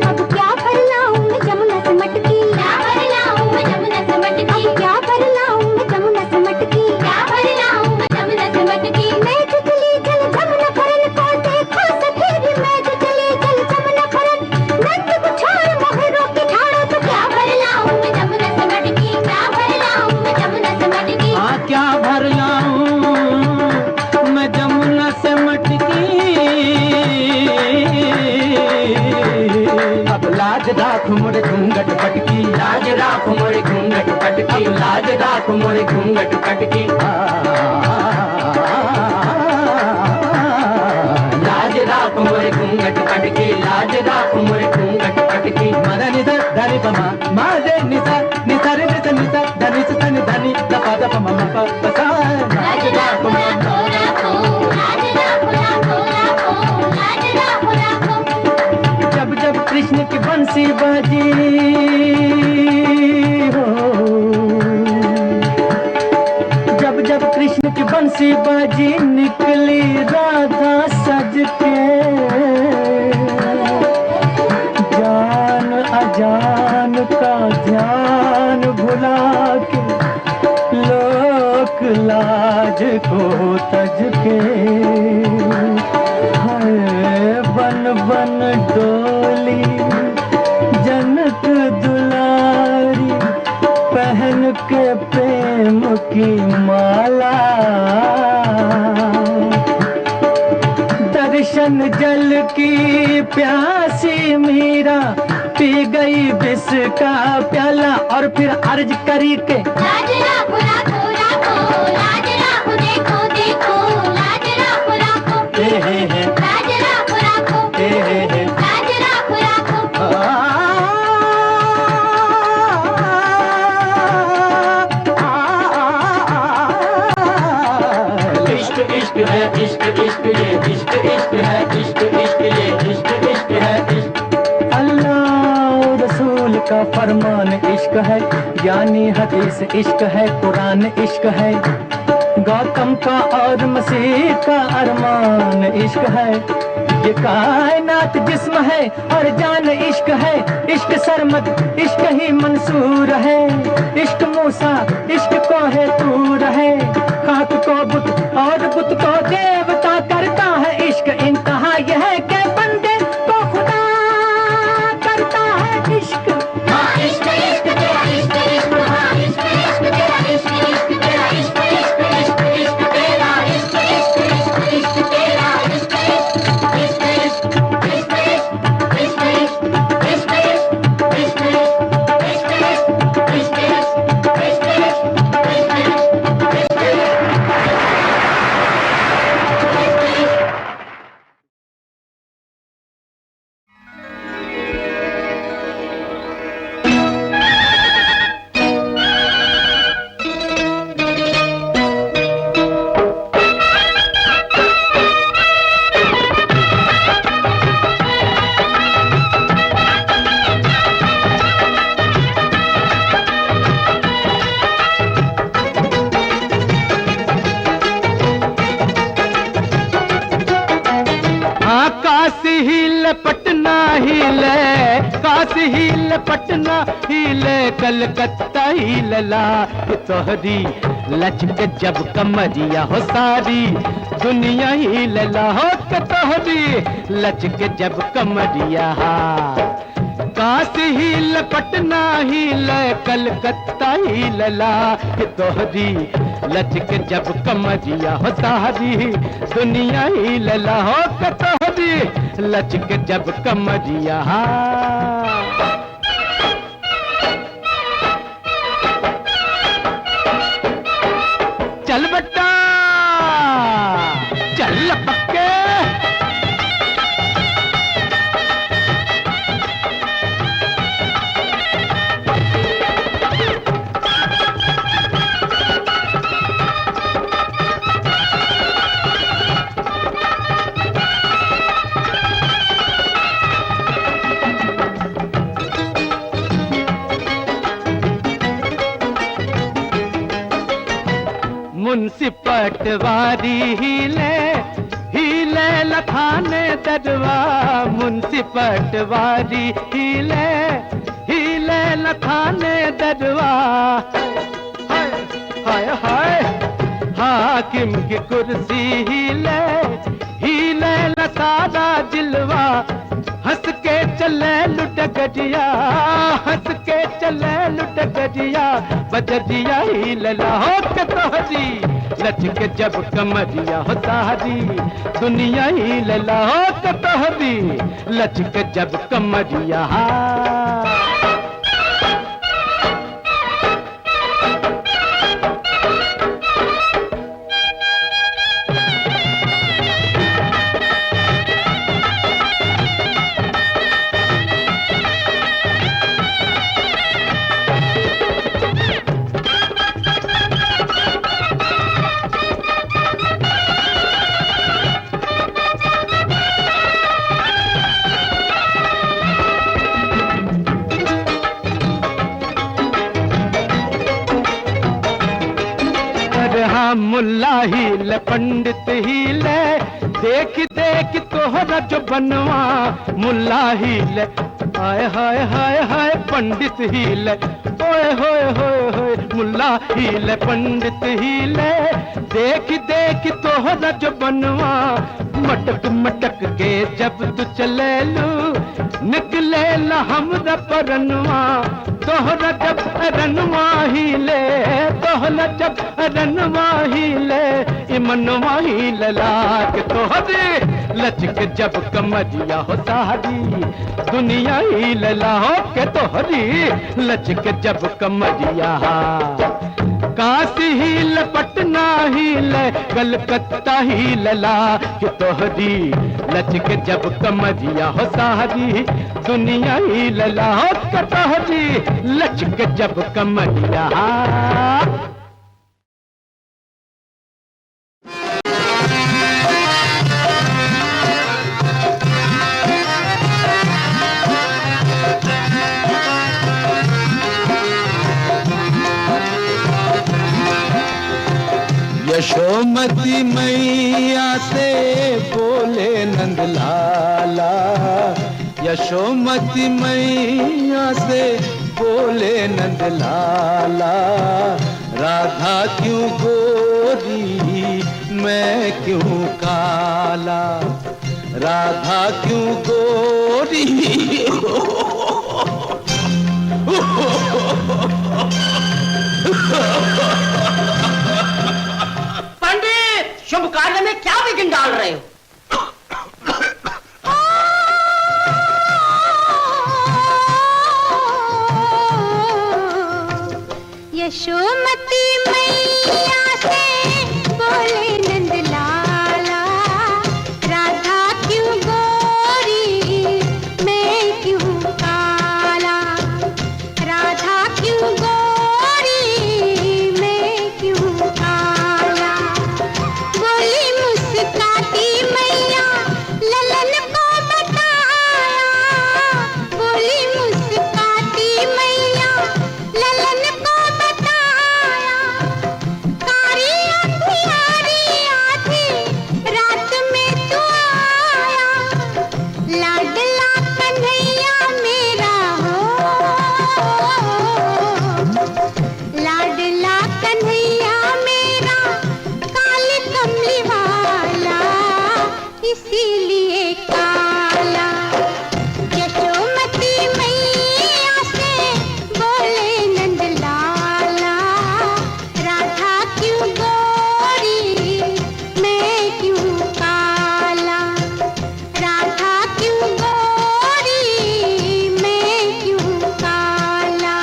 अब क्या कर लाऊं मैं जमुना से मटकी क्या कर लाऊं मैं जमुना से मटकी क्या कर लाऊं मैं जमुना से मटकी क्या कर लाऊं मैं जमुना से मटकी मैं जो चली जल जमुना करन को देखो सफेरी मैं जो चली जल जमुना करन नंद को छोड़ मोहे रोके ठाड़ो तो क्या कर लाऊं मैं जमुना से मटकी क्या कर लाऊं मैं जमुना से मटकी हाँ क्या भर लाऊं मैं जमुना से मटकी अब लाज राख मोरे घूंघट पटकी लाज राख मोरे घूंघट पटकी लाज राख मोरे घूंघट पटकी लाज राख मोरे घूंघट पटकी लाज राख मोरे घूंघट पटकी मदा निधर धनी पमा मारे निसा निसारे निसा निसा धनी से धनी धनी दपा दपा ममा पा पसा लाज राख मोरे जब जब कृष्ण की बंसी बाजी हो जब जब कृष्ण की बंसी बाजी निकली राधा सज के जान अजान का ध्यान भुला के लोक लाज को तज के हाय बन बन डोली जन एक दुलारी पहन के प्रेम की माला, दर्शन जल की प्यासी मीरा पी गई विष का प्याला और फिर अर्ज करी के लाज राखो राखो राखो, लाज राखो देखो देखो, लाज राखो राखो, लाज राखो राखो, लाज राखो राखो। इश्क इश्क है, इश्क इश्क ये, इश्क इश्क है, इश्क इश्क ये, इश्क इश्क है, इश्क। अल्लाह रसूल का फरमान इश्क है, यानी हदीस इश्क है, कुरान इश्क है, गौतम का और मसीह का अरमान इश्क है। ये कायनात जिस्म है और जान इश्क है, इश्क सरमद इश्क ही मंसूर है, इश्क मूसा इश्क को है तूर है, खाक को बुत और बुत को देवता करता है इश्क, इंतहा यह है कि बंदे को खुदा करता है इश्क। हाँ इश्क इश्क तेरा इश्क इश्क, हाँ इश्क इश्क तेरा इश्क इश्क तेरा इश्क इश्क इश्क इश्क तेरा इश्क इश्क इश्क इश्क तेरा इश्क इश्क इश्क इश्क इश्क इश्क इश्क इश्क इश्क इश्क इश्क इश्क इश्क पटना हिले, काशी हिले पटना हिले, कलकत्ता हिलला तोहरी लचक जब कमरिया हो सारी दुनिया हिलला हो तोहरी लचक जब कमरिया। काशी हिल पटना हिले, कलकत्ता हिलला तोहरी लचक जब कमरिया हो सारी दुनिया हिलला हो तोहरी लचक जब कमरिया। चल बट्टा चल पक्के, मुंशी पटवारी हिले हिले लखाने दरवा, मुंशी पटवारी हिले हिले लखाने दरवा। हाय हाय हाय हाकिम की कुर्सी हिले हिले लसारा जिलवा, हंस के चले लुट गजिया, हंस के चले लुट गजिया, बजरिया ही लला हो के तोहरी लचक जब कमरिया हो सारी दुनिया ही लला हो के तोहरी लचक जब कमरिया। मुल्ला हील पंडित हीले, देख देख तोहरा जो बनवा मुल्ला हीले, हाय हाय हाय हाय पंडित हीले, ओए होए होए होए मुल्ला हीले पंडित हीले, देख देख तोहरा जो बनवा मटक मटक के जब तू चले लू निकले ला हमरा परनवा तोहरा जब रनवा ही ले तोहरा जब रनवा ही ले इमनवा ही लला के तोहरे लचक जब कमरिया हो सारी दुनिया ही लला हो के तोहरी लचक जब कमरिया काशी ही ल पटना ही ल कलकत्ता ही लला कि तोहरी लचक जब कमरिया हो सारी दुनिया ही लला हो के तोहरी लचक जब कमरिया यशोमती मैया से बोले नंदलाला यशोमती मैया से बोले नंदलाला राधा क्यों गोरी मैं क्यों काला राधा क्यों गोरी शुभ कार्य में क्या विघ्न डाल रहे हो? यशोमती मैया से बोले नंदलाला राधा क्यों गोरी मैं क्यों काला राधा क्यों गोरी मैं क्यों काला बोली मुस्काती मैया ललन को बताया बोली मुस्काती मैया ललन को रात में तू आया लाडला कन्हैया मेरा हो लाडला कन्हैया मेरा काल कमली वाला इसीलिए काला यशोमती मैया से बोले नंदलाला राधा क्यों गोरी मैं क्यों काला राधा क्यों गोरी मैं क्यों काला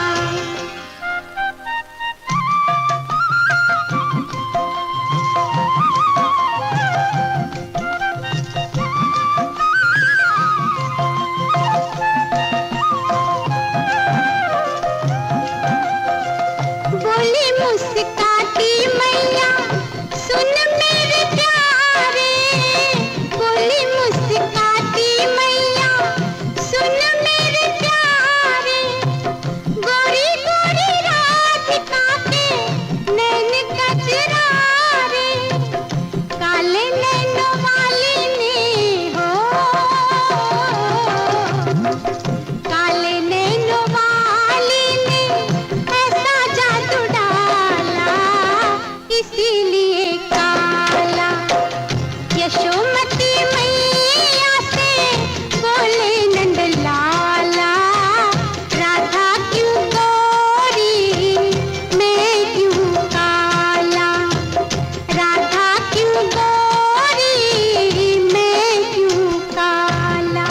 बोली मुस्काती मैया सुन मेरे प्यारे बोली मुस्काती मैया सुन मेरे प्यारे गोरी गोरी राधिका के नैन कजरारे काले नैनों वाली ने हो काले नैनों वाली ने ऐसा जादू डाला इसीलिए काला यशोमती मैया से बोले नंदलाला राधा क्यों गोरी मैं क्यों काला राधा क्यों गोरी मैं क्यों काला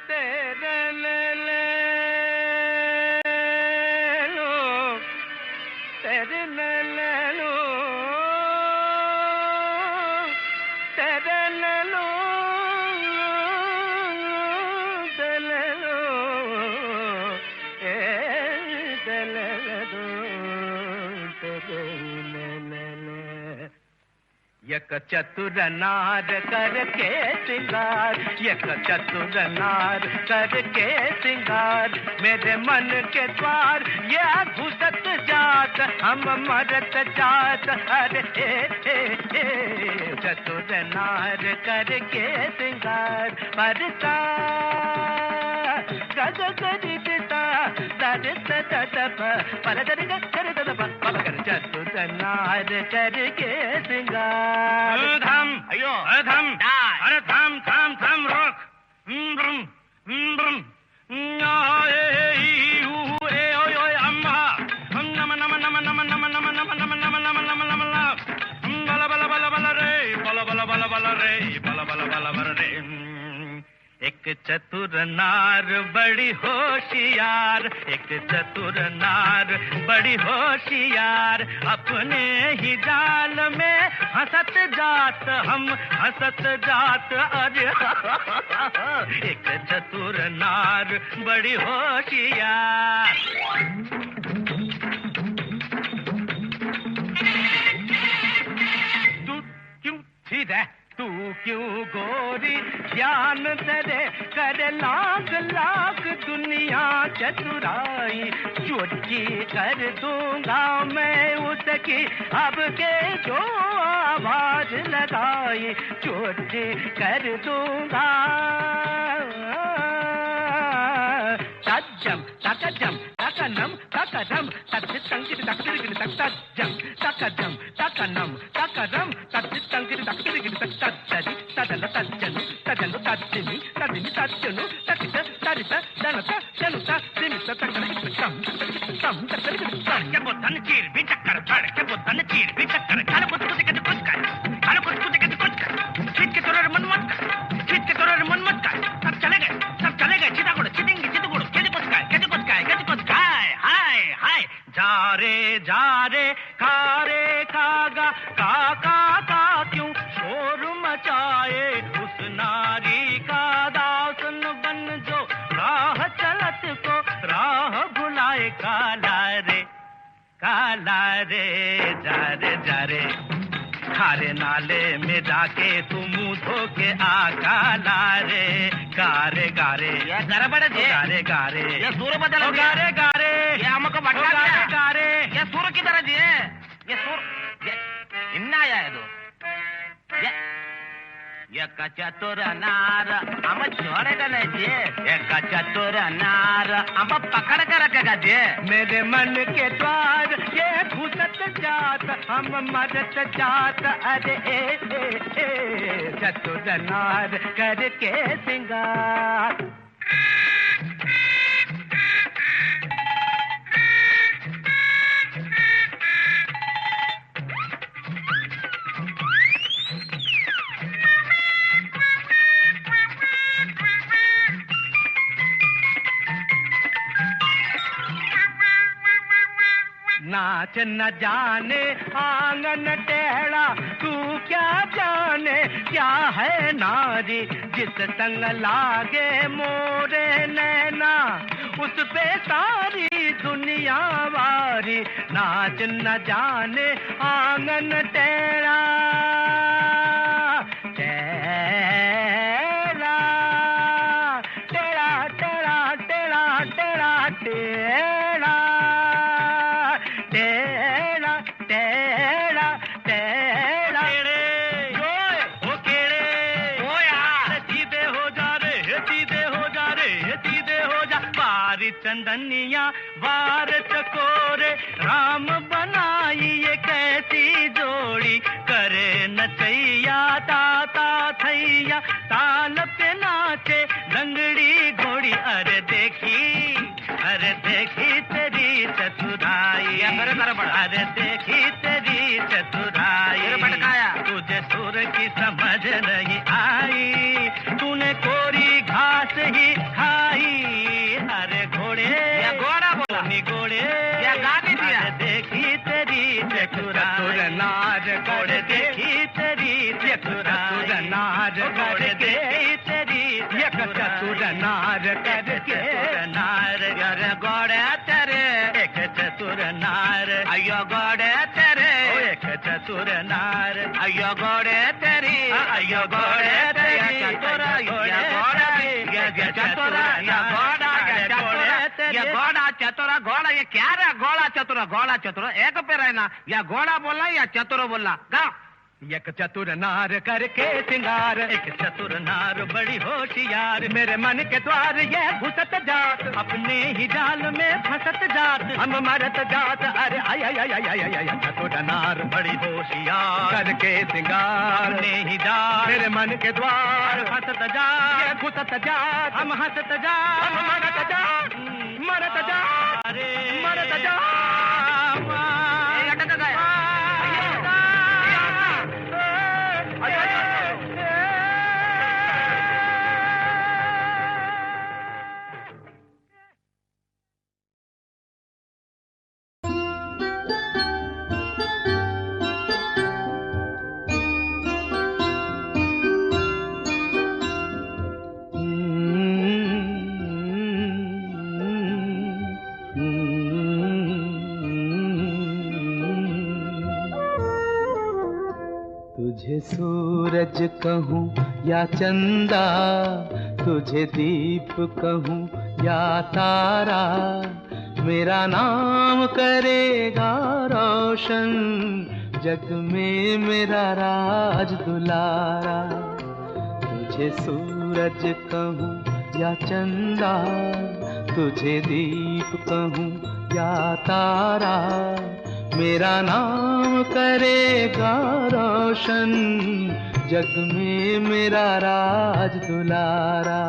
तेरे ले लो तेरे ले लो तेरे ले लो तेरे लो तेरे लो तेरे ले यक चतुर नार करके सिंगार यक चतुर नार करके सिंगार मेरे मन के द्वार ये घुसत जात हम मरत जात अरे चतुर नार करके सिंगार परता गग गरि दिता दर तदप पर दर कर तदप पल कर चतुर नार करके सिंगार थम अयो थम अरे थम थम थम रोक ब्रम ब्रम अम्मा नम नम नम नम नम नम नम नम नम नम नम नम बला बला बला बला रे बला बला बला बला रे बला बला बला बला रे एक चतुर नार बड़ी होशियार एक चतुर नार बड़ी होशियार अपने ही जाल में हंसत जात हम हंसत जात अरे एक चतुर नार बड़ी होशियार तू क्यों सीधा तू क्यों गोरी ध्यान तेरे कर लाख लाख दुनिया चतुराई चुटकी कर दूंगा मैं उसकी अब के जो आवाज लगाई चुटकी कर दूंगा तज्जम तकजम तकनम तकदम तत्तंगिर तक्तिरिगिर तत्तज्जम तकजम तकनम तकदम तत्तंगिर तक्तिरिगिर तत्तज्जि तदल तज्जनु तदल तज्जिनि तदिनि तज्जनु ततित तरित दनत जनुत दिमित तकरिगिर तम तकरिगिर तम के बोतन चीर भी चक्कर धड़ के बोतन चीर भी चक्कर काल कुछ कुछ के कुछ कर काल कुछ कुछ के कुछ कर चित के तोरे मन मत कर चित के तोरे मन मत कर सब चले गए चिता गुड़ चिटिंगी चित गुड़ के कुछ काय हाय हाय जा रे खागा का क्यों शोर मचाए उस नारी का दासन बन जो राह चलत को राह भुलाए काला रे जा रे खारे नाले में जाके तू मुंह धो के आ काला रे गारे ये गरबड़ जे गारे ये सूर बदल गारे ये हमको बटका गारे ये सूर की तरह जे ये सूर ये इन्ना आया है दो ये चतुर नार हम छोड़ेगा नहीं जे ये चतुर नार हम पकड़ कर रखेगा जे मेरे मन के द्वार ये घुसत जात हम मरत जात अरे ए चतुर नार करके सिंगार नाच न जाने आंगन टेढ़ा तू क्या जाने क्या है नारी जिस संग लागे मोरे नैना उस पे सारी दुनिया वारी नाच न जाने आंगन टेढ़ा टेढ़ा टेढ़ा टेढ़ा टेढ़ा टेढ़ा टेढ़ा टेढ़ा टेढ़ा टेढ़ा ओ केड़े ओ यार सीधे हो जा रे सीधे हो जा रे सीधे हो जा बारी चंदनिया बार चकोरे राम बनाई ये कैसी जोड़ी करे नचैया ताता थैया ताल पे नाचे लंगड़ी घोड़ी अरे देखी तेरी चतुराई अरे देखी तेरी चतुराई तुझे सुर की समझ नहीं आई तूने कोरी घास ही खाई अरे घोड़े या घोड़ा बोला नी घोड़े या गाने दिया देखी तेरी चतुराई नार घोड़े देखी तेरी चतुराई नार घोड़े देखी तेरी चतुर नार करके नार अरे घोड़े तेरे एक चतुर नार अयो घोड़े तेरे एक चतुर नार अयो घोड़े तेरी अयो घोड़े तेरी चतुर चतुरा घोड़ा ये क्या रे घोड़ा चतुरा एक पे रहना या घोड़ा बोलना या चतुर बोलना गा एक चतुर नार करके सिंगार, एक चतुर नार बड़ी होशियार, मेरे मन के द्वार ये घुसत जात, अपने ही जाल में फंसत जात, हम मरत जात, अरे आय आय आय आय आय आय। चतुर नार बड़ी होशियार करके सिंगार, अपने ही जाल मेरे मन के द्वार फंसत जात, ये घुसत जात, हम हंसत जात, हम मरत जात, मरत जात, अरे मरत जात। तुझे सूरज कहूँ या चंदा, तुझे दीप कहूँ या तारा, मेरा नाम करेगा रोशन, जग में मेरा राज दुलारा। तुझे सूरज कहूँ या चंदा, तुझे दीप कहूँ या तारा, मेरा नाम करेगा रोशन, जग में मेरा राज दुलारा।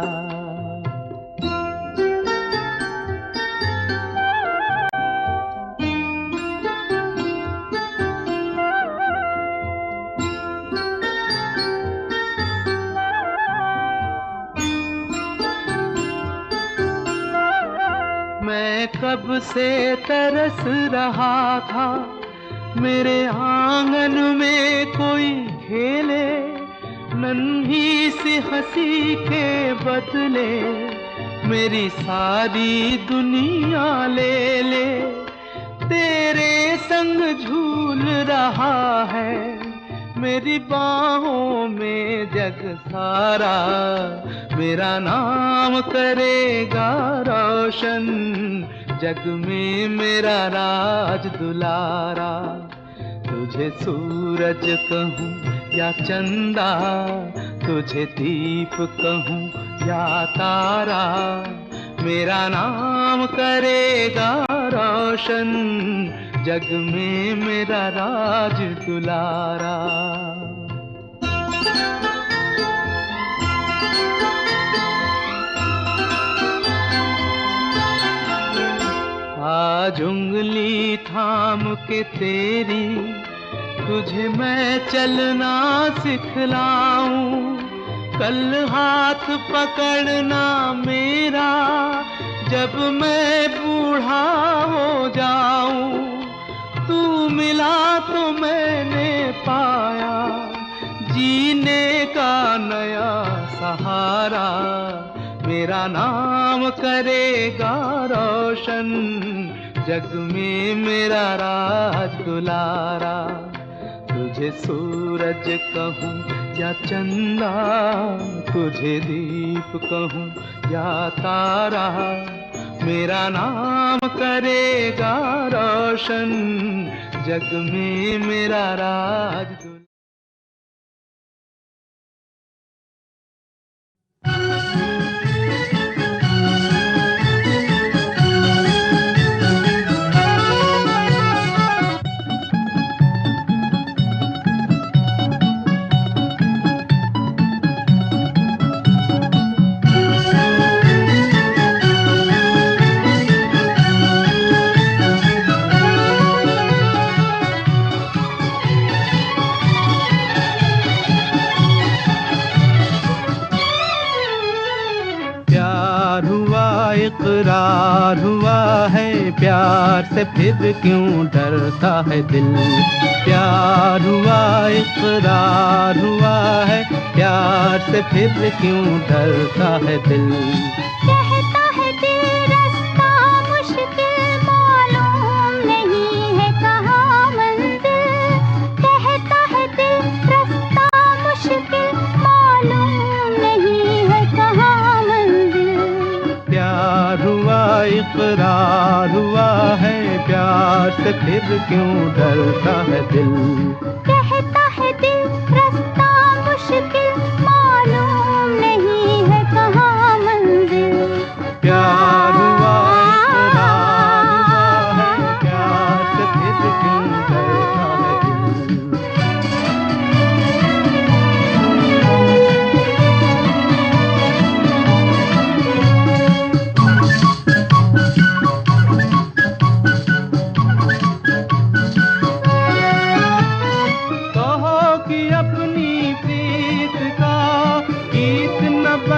मैं कब से तरस रहा था, मेरे आंगन में कोई खेले, नन्ही सी हंसी के बदले मेरी सारी दुनिया ले ले। तेरे संग झूल रहा है मेरी बाहों में जग सारा, मेरा नाम करेगा रोशन, जग में मेरा राज दुलारा। तुझे सूरज कहूँ या चंदा, तुझे दीप कहूँ या तारा, मेरा नाम करेगा रोशन, जग में मेरा राज दुलारा। आज उंगली थाम के तेरी, तुझे मैं चलना सिखलाऊं, कल हाथ पकड़ना मेरा, जब मैं बूढ़ा हो जाऊं। तू मिला तो मैंने पाया जीने का नया सहारा, मेरा नाम करेगा रोशन, जग में मेरा राज दुलारा। तुझे सूरज कहूँ या चंदा, तुझे दीप कहूँ या तारा, मेरा नाम करेगा रोशन, जग में मेरा राज दुलारा। इकरार हुआ है प्यार से, फिर क्यों डरता है दिल। प्यार हुआ इकरार हुआ है प्यार से, फिर क्यों डरता है दिल। कहता है दिल रास्ता मुश्किल, मालूम नहीं है कहाँ मंजिल। कहता है दिल रास्ता मुश्किल, मालूम नहीं है कहाँ मंजिल। प्यार हुआ इकरार हुआ है प्यार से, फिर क्यों डरता है दिल। कहता है दिल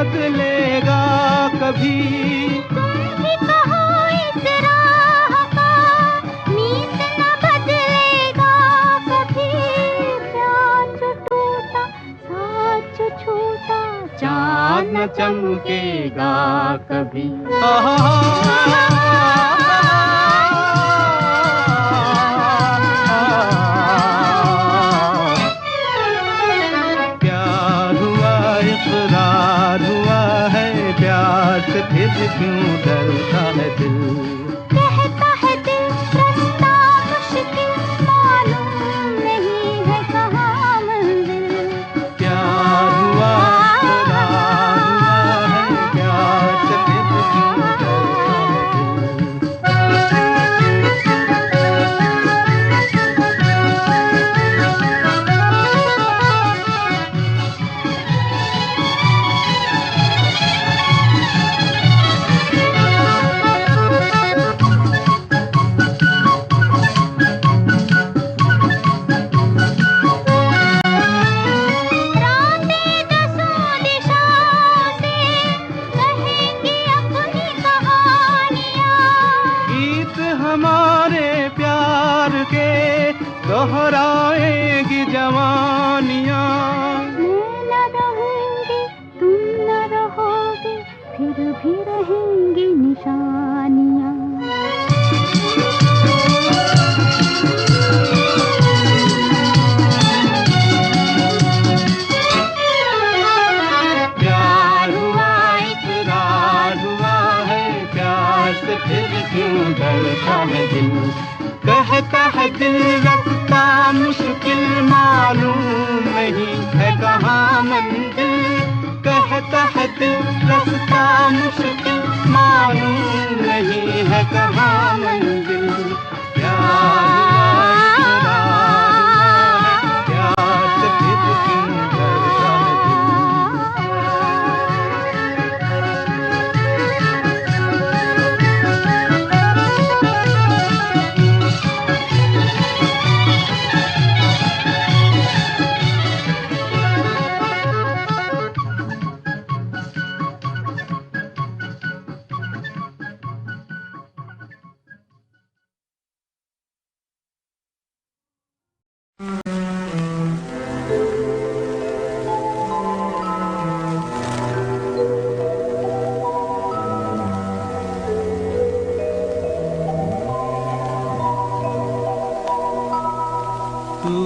बदलेगा कभी। तुम भी कहो इस राह का मीत न बदलेगा कभी। प्यार जो टूटा साथ जो छूटा चाँद न चमकेगा कभी। प्यार हुआ इकरार हुआ है, प्यार से फिर क्यों डरता है दिल। कहता है दिल रास्ता मुश्किल मालूम नहीं है कहाँ मंजिल। प्यार हुआ इकरार हुआ है, प्यार से फिर क्यों डरता है रातें दसों दिशाओं से कहेंगी अपनी कहानियाँ। गीत हमारे प्यार के दोहराएगी जवानियाँ। मैं न रहूंगी तुम न रहोगे फिर भी रहेंगी निशानियाँ। प्यार हुआ इकरार हुआ है, प्यार से फिर क्यों डरता है दिल। कहता है दिल रास्ता मुश्किल मालूम नहीं है कहाँ मंजिल। कहता है दिल रास्ता मुश्किल मालूम नहीं है कहाँ मंजिल। प्यार हुआ इकरार हुआ है, प्यार से फिर क्यों डरता है दिल। तू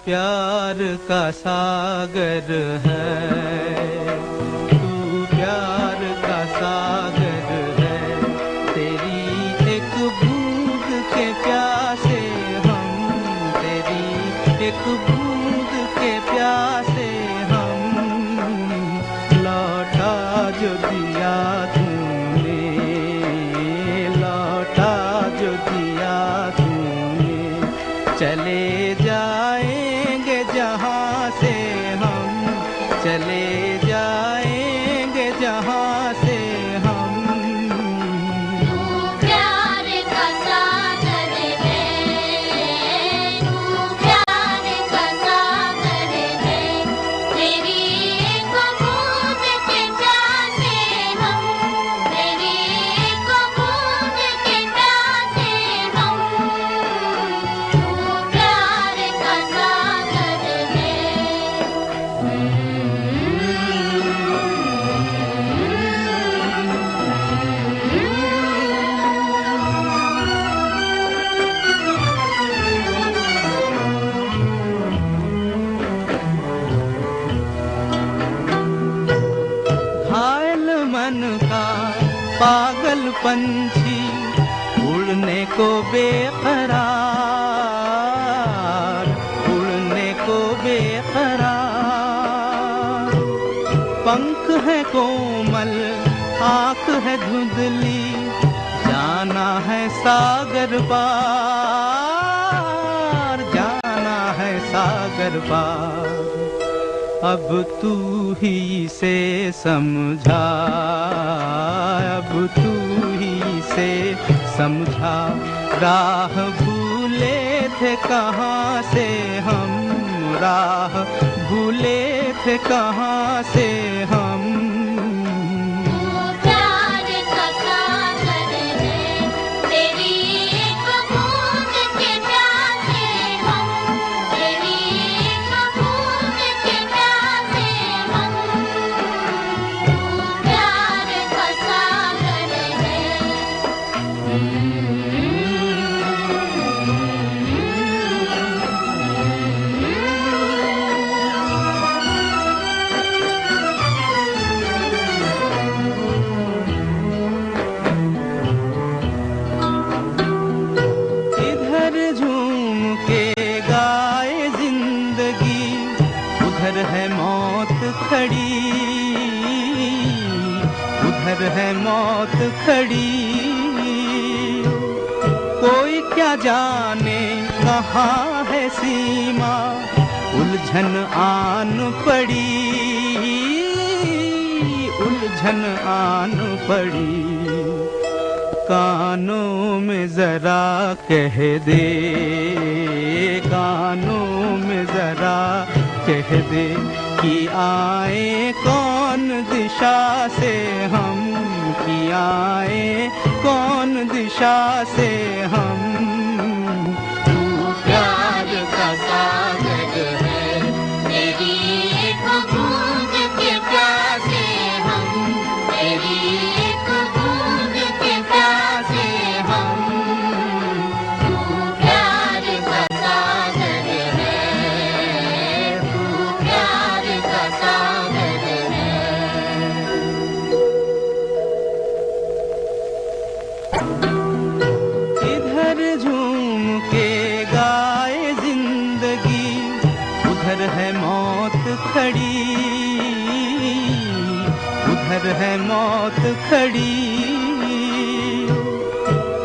प्यार का सागर है, तू प्यार का सागर है। तेरी एक बूंद के प्यासे हम, तेरी एक बूंद के प्यासे हम। लौटा जो दिया तूने, लौटा जो दिया तूने। चले जाएंगे जहाँ से हम, चले जाएंगे जहाँ से हम। तू प्यार का सागर है, तू प्यार का सागर है। तेरी एक बूंद के प्यासे हम, तेरी एक बूंद के प्यासे हम। तू प्यार का सागर है। घायल मन का पागल पंछी उड़ने को बेकरार, उड़ने को बेकरार। पंख है कोमल आँख है धुंधली, जाना है सागर पार, जाना है सागर पार। अब तू ही से समझा, अब तू ही से समझा। राह भूले थे कहाँ से हम, राह भूले थे कहाँ से हम। जिंदगी उधर है मौत खड़ी, उधर है मौत खड़ी। कोई क्या जाने कहाँ है सीमा, उलझन आन पड़ी, उलझन आन पड़ी। कानों में जरा कह दे, कानों में जरा कह दे कि आए कौन दिशा से हम, कि आए कौन दिशा से हम। तू प्यार का सागर है, मेरी एक बूंद के प्यासे हम, मेरी एक बूंद के प्यासे हम। तू प्यार का सागर है, तू प्यार का सागर है। इधर झूम के गाए जिंदगी, उधर है मौत खड़ी, उधर है मौत खड़ी।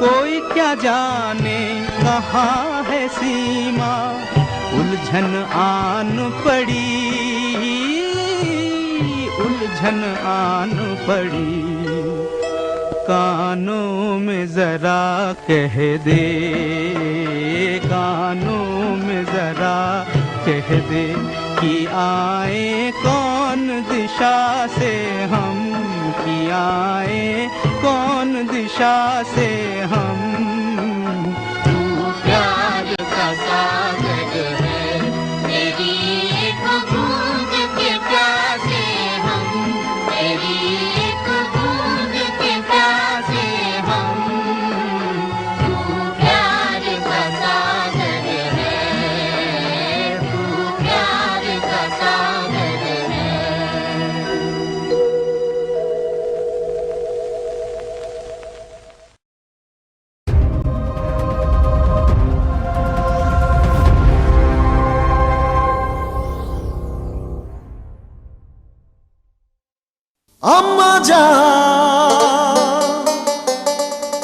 कोई क्या जाने कहाँ है सीमा, उलझन आन पड़ी, उलझन आन पड़ी। कानों में जरा कह दे, कानों में जरा कह दे कि आए कौन दिशा से हम, कि आए कौन दिशा से हम। तू प्यार का सागर है, मेरी एक बूंद के प्यासे हम, मेरी एक बूंद के प्यासे हम। तू प्यार का सागर है, तू प्यार का सागर है। अम्मा जान,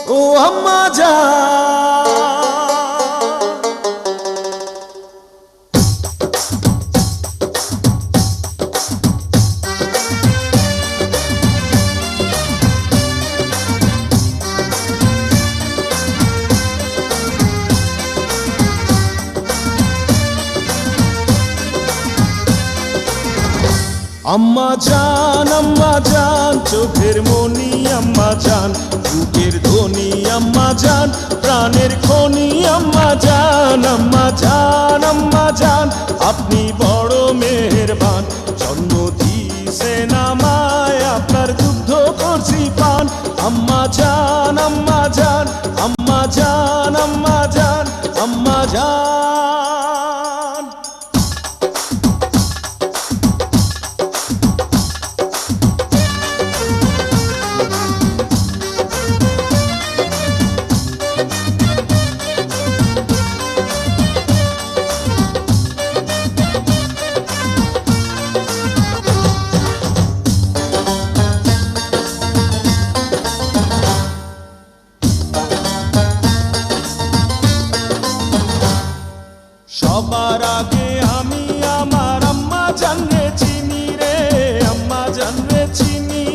ओ अम्मा जान। আম্মা জান চোখের মনি আম্মা জান, বুকের ধ্বনি আম্মা জান, প্রাণের খনি আম্মা জান। আম্মা জান, আম্মা জান, আপনি বড় মেহেরবান, জন্ম দিয়েছেন আমায়, আপনার দুগ্ধ করছি পান। আম্মা জান, আম্মা জান, আম্মা জান, আম্মা জান, আম্মা জান। সবার আগে আমি আমার আম্মা জানরে চিনি রে, আম্মা জানরে চিনি।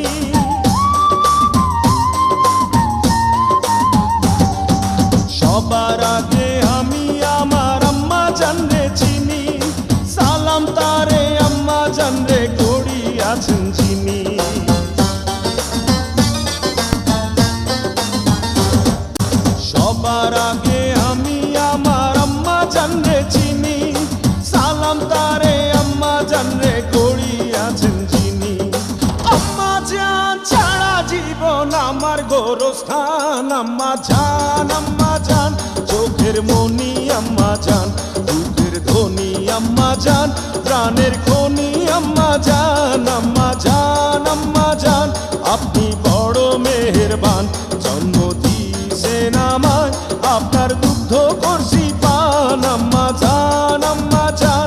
সবার আগে আমি আমার আম্মা জানরে চিনি, সালাম তারে আম্মা জানরে করি আছেন যিনি। সবার আগে আমি আমার আম্মা জানরে চিনি, সালাম তারে আম্মা জানরে করি আছেন যিনি। আম্মা জান ছাড়া জীবন আমার গোরস্থান। আম্মা জান, চোখের মনি আম্মা জান, বুকের ধ্বনি আম্মা জান, প্রাণের খনি আম্মা জান। আম্মা জান, আম্মা জান, আপনি বড় মেহেরবান, জন্ম দিয়েছেন আমায়, আপনার দুগ্ধ করছি পান। আম্মা জান, আম্মা জান,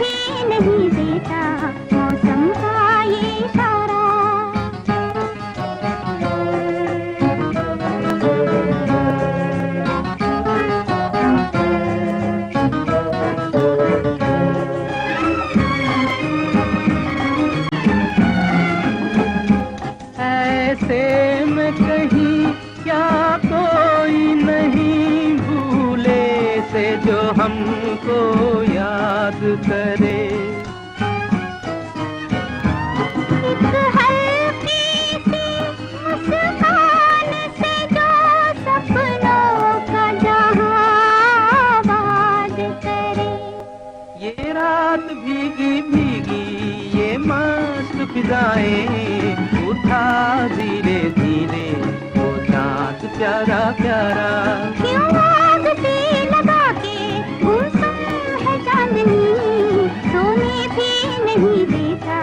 करे। एक हल्की सी मुस्कान से जो सपनों का जहां आबाद करे। ये रात भीगी भीगी ये मस्त फिजाएं, उठा धीरे धीरे वो चाँद प्यारा प्यारा। क्यों आग सी लगा के गुमसुम है चांदनी, सोने भी नहीं देता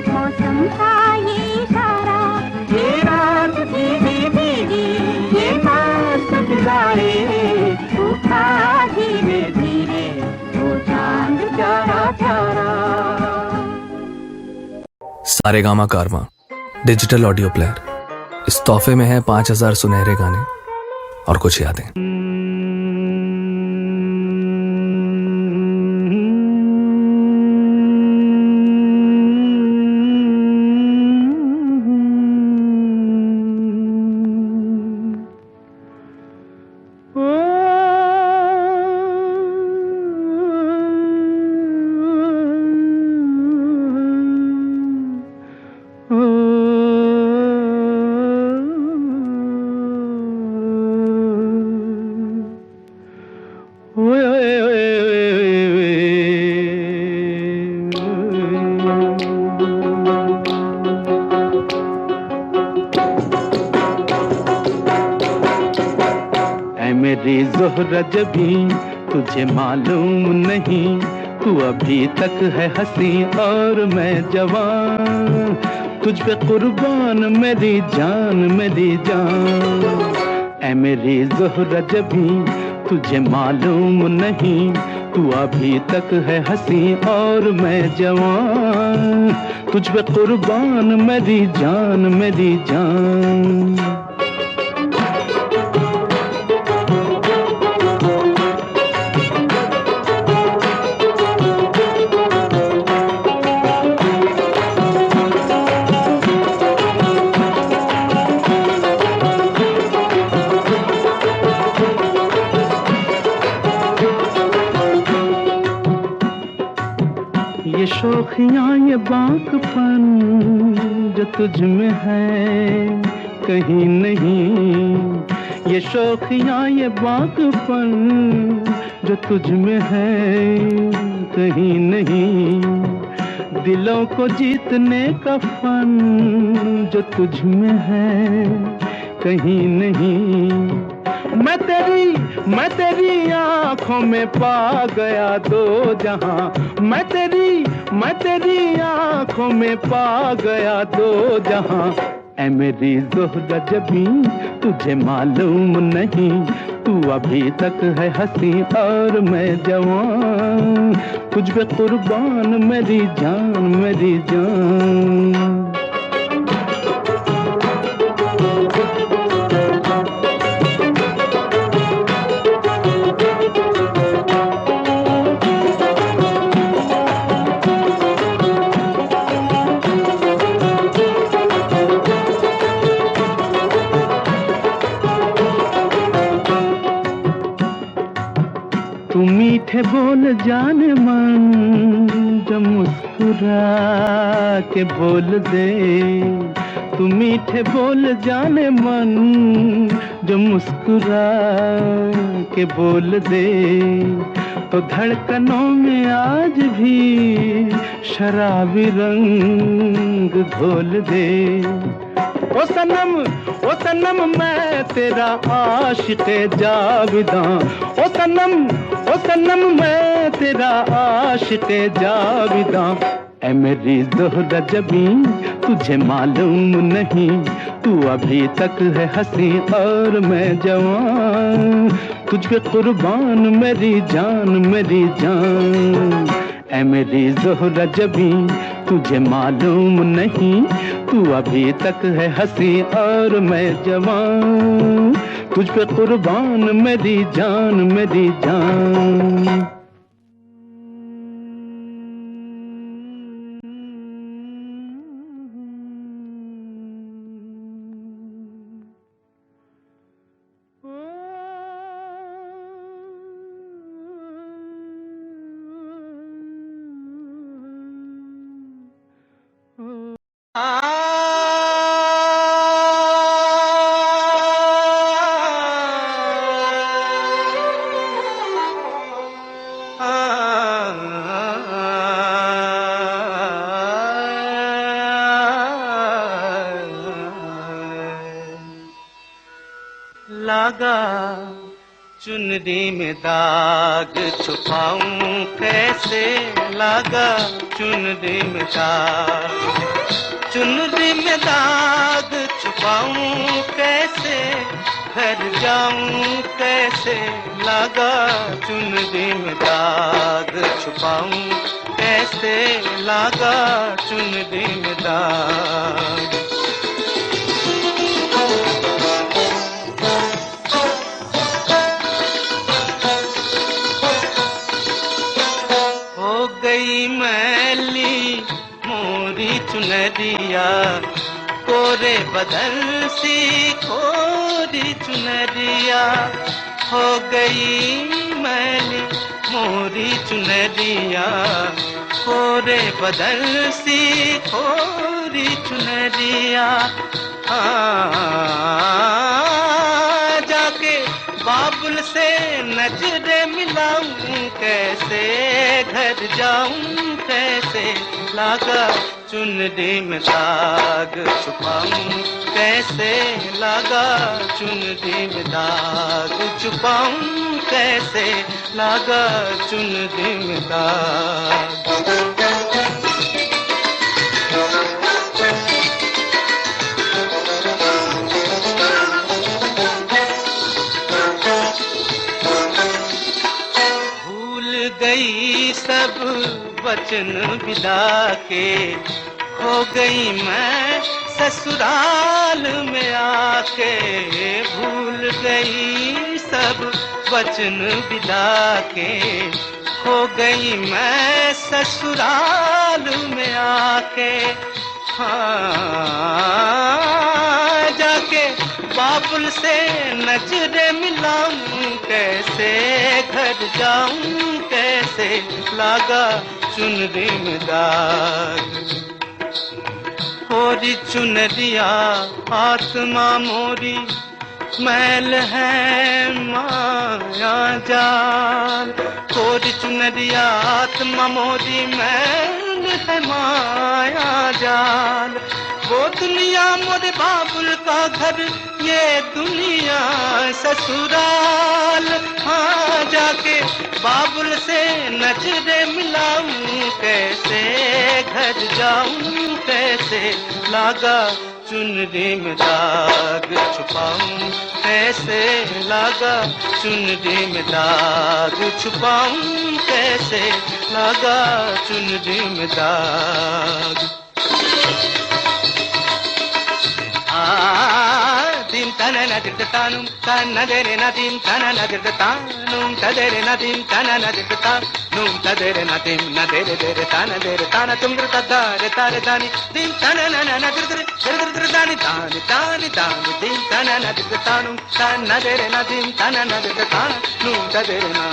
मौसम का ये इशारा। ये रात भीगी भीगी ये मस्त फिजाएं, उठा धीरे धीरे वो चाँद प्यारा प्यारा। सारेगामा कारवां डिजिटल ऑडियो प्लेयर। इस तोहफे में है 5000 सुनहरे गाने और कुछ यादें। मेरी ज़ोहरा जबी तुझे मालूम नहीं, तू अभी तक है हंसी और मैं जवान, तुझ पे कुर्बान मेरी जान मेरी जान। ऐ मेरी ज़ोहरा जबी तुझे मालूम नहीं, तू अभी तक है हंसी और मैं जवान, तुझ पे कुर्बान मेरी जान मेरी जान। ये शौखियाँ ये बांकपन जो तुझ में है कहीं नहीं, ये शौखियाँ ये बांकपन जो तुझ में है कहीं नहीं, दिलों को जीतने का फन जो तुझ में है कहीं नहीं। मैं तेरी आँखों में पा गया दो जहां, मैं तेरी आँखों में पा गया दो जहां। ऐ मेरी ज़ोहरा जबी तुझे मालूम नहीं, तू अभी तक है हंसी और मैं जवान, तुझ पे कुर्बान मेरी जान मेरी जान। तू मीठे बोल जाने मन जो मुस्कुरा के बोल दे, तू मीठे बोल जाने मन जो मुस्कुरा के बोल दे, तो धड़कनों में आज भी शराबी रंग घोल दे। ओ सनम मैं तेरा आशिक़े जाविदां, ओ सनम मैं तेरा आशिक़े जाविदां। ऐ मेरी ज़ोहरा जबी तुझे मालूम नहीं, तू अभी तक है हंसी और मैं जवान, तुझ पे कुर्बान मेरी जान मेरी जान। ऐ मेरी ज़ोहरा जबी तुझे मालूम नहीं, तू अभी तक है हंसी और मैं जवान, तुझ पे कुर्बान मेरी जान मेरी जान। लागा चुनरी में दाग छुपाऊं कैसे लागा चुनरी में दाग चुनरी में दाग छुपाऊं कैसे घर जाऊं कैसे लागा चुनरी में दाग छुपाऊं कैसे लागा चुनरी में दाग हो गई मैली मोरी चुनरिया कोरे बदल सी कोरी चुनरिया हो गई मैली मोरी चुनरिया कोरे बदल सी कोरी चुनरिया जाके बाबुल से नजरे मिलाऊं कैसे घर जाऊं कैसे लागा चुनरी में दाग छुपाऊं कैसे लागा चुनरी में दाग छुपाऊं कैसे लागा चुनरी में दाग गई सब वचन विदा के हो गई मैं ससुराल में आके भूल गई सब वचन विदा के हो गई मैं ससुराल में आके जाके बाबुल से नजरे मिलाऊं कैसे घर जाऊं कैसे लागा चुनरी में दाग मोरी चुनरिया आत्मा मोरी मैल है माया जाल मोरी चुनरिया आत्मा मोरी मैल है माया जाल वो दुनिया मोरे बाबुल का घर ये दुनिया ससुराल हाँ जाके बाबुल से नजरे मिलाऊं कैसे घर जाऊं कैसे लागा चुनरी में दाग छुपाऊं कैसे लागा चुनरी में दाग छुपाऊं कैसे लागा चुनरी में दाग dim tanana dirtanum tanadere nadim tanana dirtanum tadere nadim tanana dirtanum tadere nadim nadere dere tanadere tanatum dirtadare tare dani dim tanana nadir dani dani dani dani dim tanana dirtanum tanadere nadim tanana dirtanum tadere na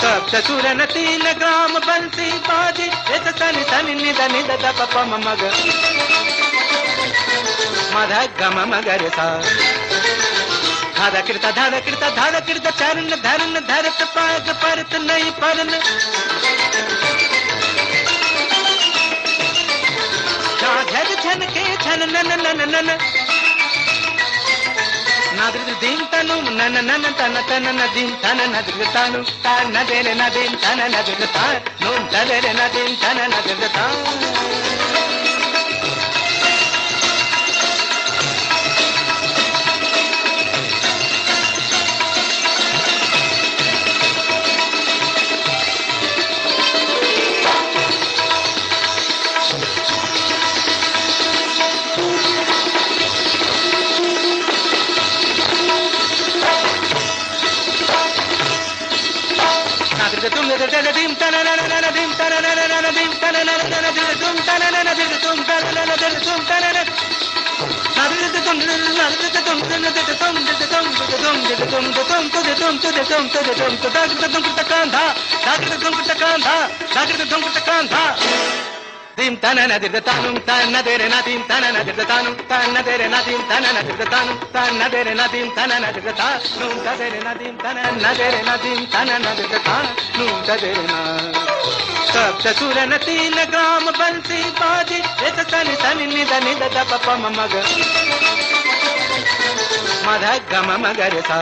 सब ससुर न 3 ग्राम बंसी बाजी एक तनि तनि निद निद the पप मग मध गम मगर सा धादा कृता चरण धरन धरत पाग परत नहीं परन झग झन के झन नन नन नन नादृ दीन तनु नन नन तन तन नदीन तन नदृ तनु तन नदेरे नदीन तन नदृ तन नुम तदेरे नदीन तन नदृ तन dim tanana dim tanana dim tanana dim tanana dim tanana dim tanana dirtanum tanadere nadim tanana dirtanum tanadere nadim tanana dirtanum tanadere nadim tanana dirtanum tadere nadim tanadere nadim tanana dirtanum tadere na सब ससुर न 3 ग्राम बंसी बाजी एक तनि तनि निद निद the पप मग मध गम मगर सा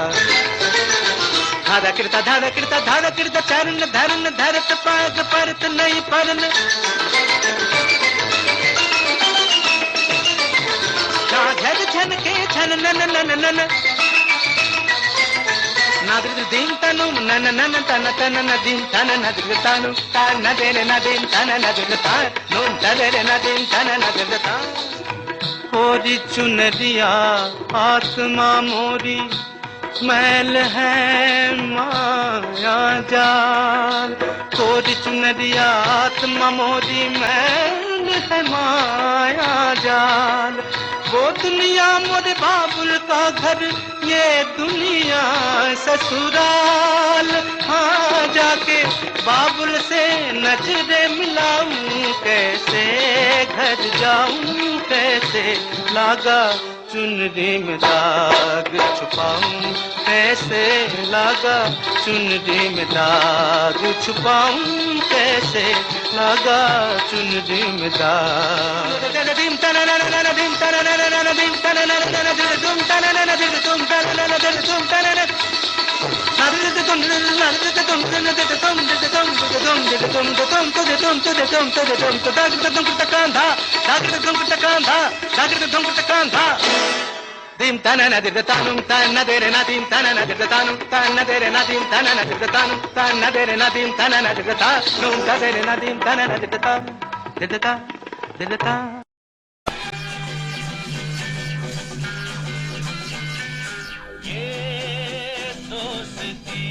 धादा कृता चरण धरन धरत पाग परत नहीं परन झग छन के छन नन नन नन नादिर दिन तनु नन नन तन तन नदीन तन नदिर तनु तान नदेर नदीन तन नदिर तान नून तदेर नदीन तन नदिर तान होरी चुनरिया आत्मा मोरी मैल है माया जाल होरी चुनरिया आत्मा मोरी मैल है माया जाल वो दुनिया मोरे बाबुल का घर ये दुनिया ससुराल हाँ जाके बाबुल से नजरे मिलाऊं कैसे घर जाऊं कैसे लागा चुनरी में दाग छुपाऊं कैसे लागा चुनरी में दाग छुपाऊं कैसे लागा चुनरी में दाग dim tanana dir tanum tanadere nadim tanana dir tanum tanadere nadim tanana dir tanum tanadere nadim tanana dir tanum tanadere nadim tanana dir ta ये दोस्ती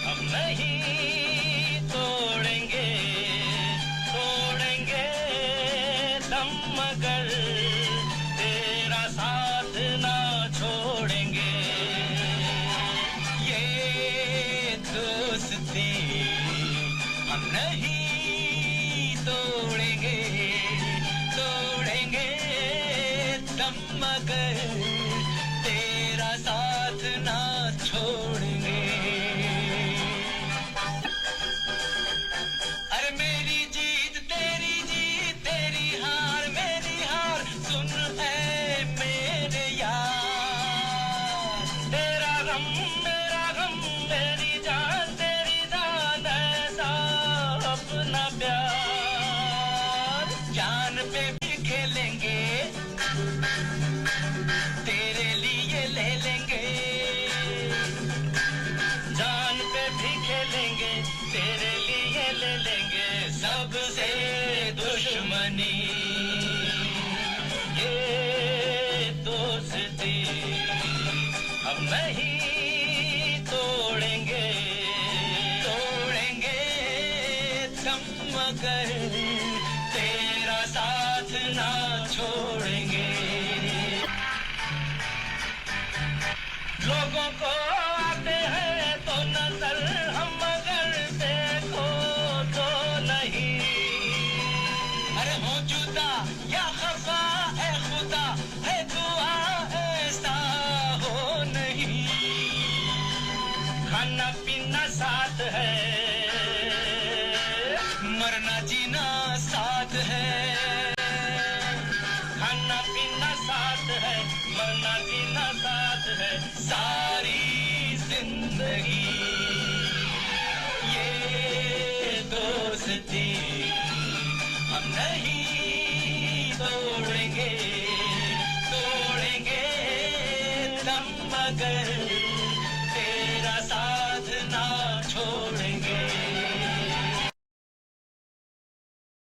हम नहीं तोड़ेंगे दम मगर तेरा साथ ना छोड़ेंगे ये दोस्ती हम नहीं तोड़ेंगे दम मगर तेरा साथ ना छोड़ेंगे अरे मेरी जीत तेरी हार मेरी हार सुन है मेरे यार तेरा गम मेरी जान ऐसा अपना प्यार जान पे भी खेलेंगे तेरे लिए ले लेंगे जान पे भी खेलेंगे तेरे लिए ले लेंगे सबसे दुश्मनी ये दोस्ती हम नहीं तोड़ेंगे दम मगर तेरा साथ ना छोड़ेंगे लोगों को आते हैं तो नजर हम मगर देखो तो नहीं अरे हो जुदा या खफा है खुदा है दुआ ऐसा हो नहीं खाना पीना साथ है मरना जीना साथ है खाना पीना साथ है मरना जीना साथ है सारी जिंदगी ये दोस्ती हम नहीं तोड़ेंगे दम मगर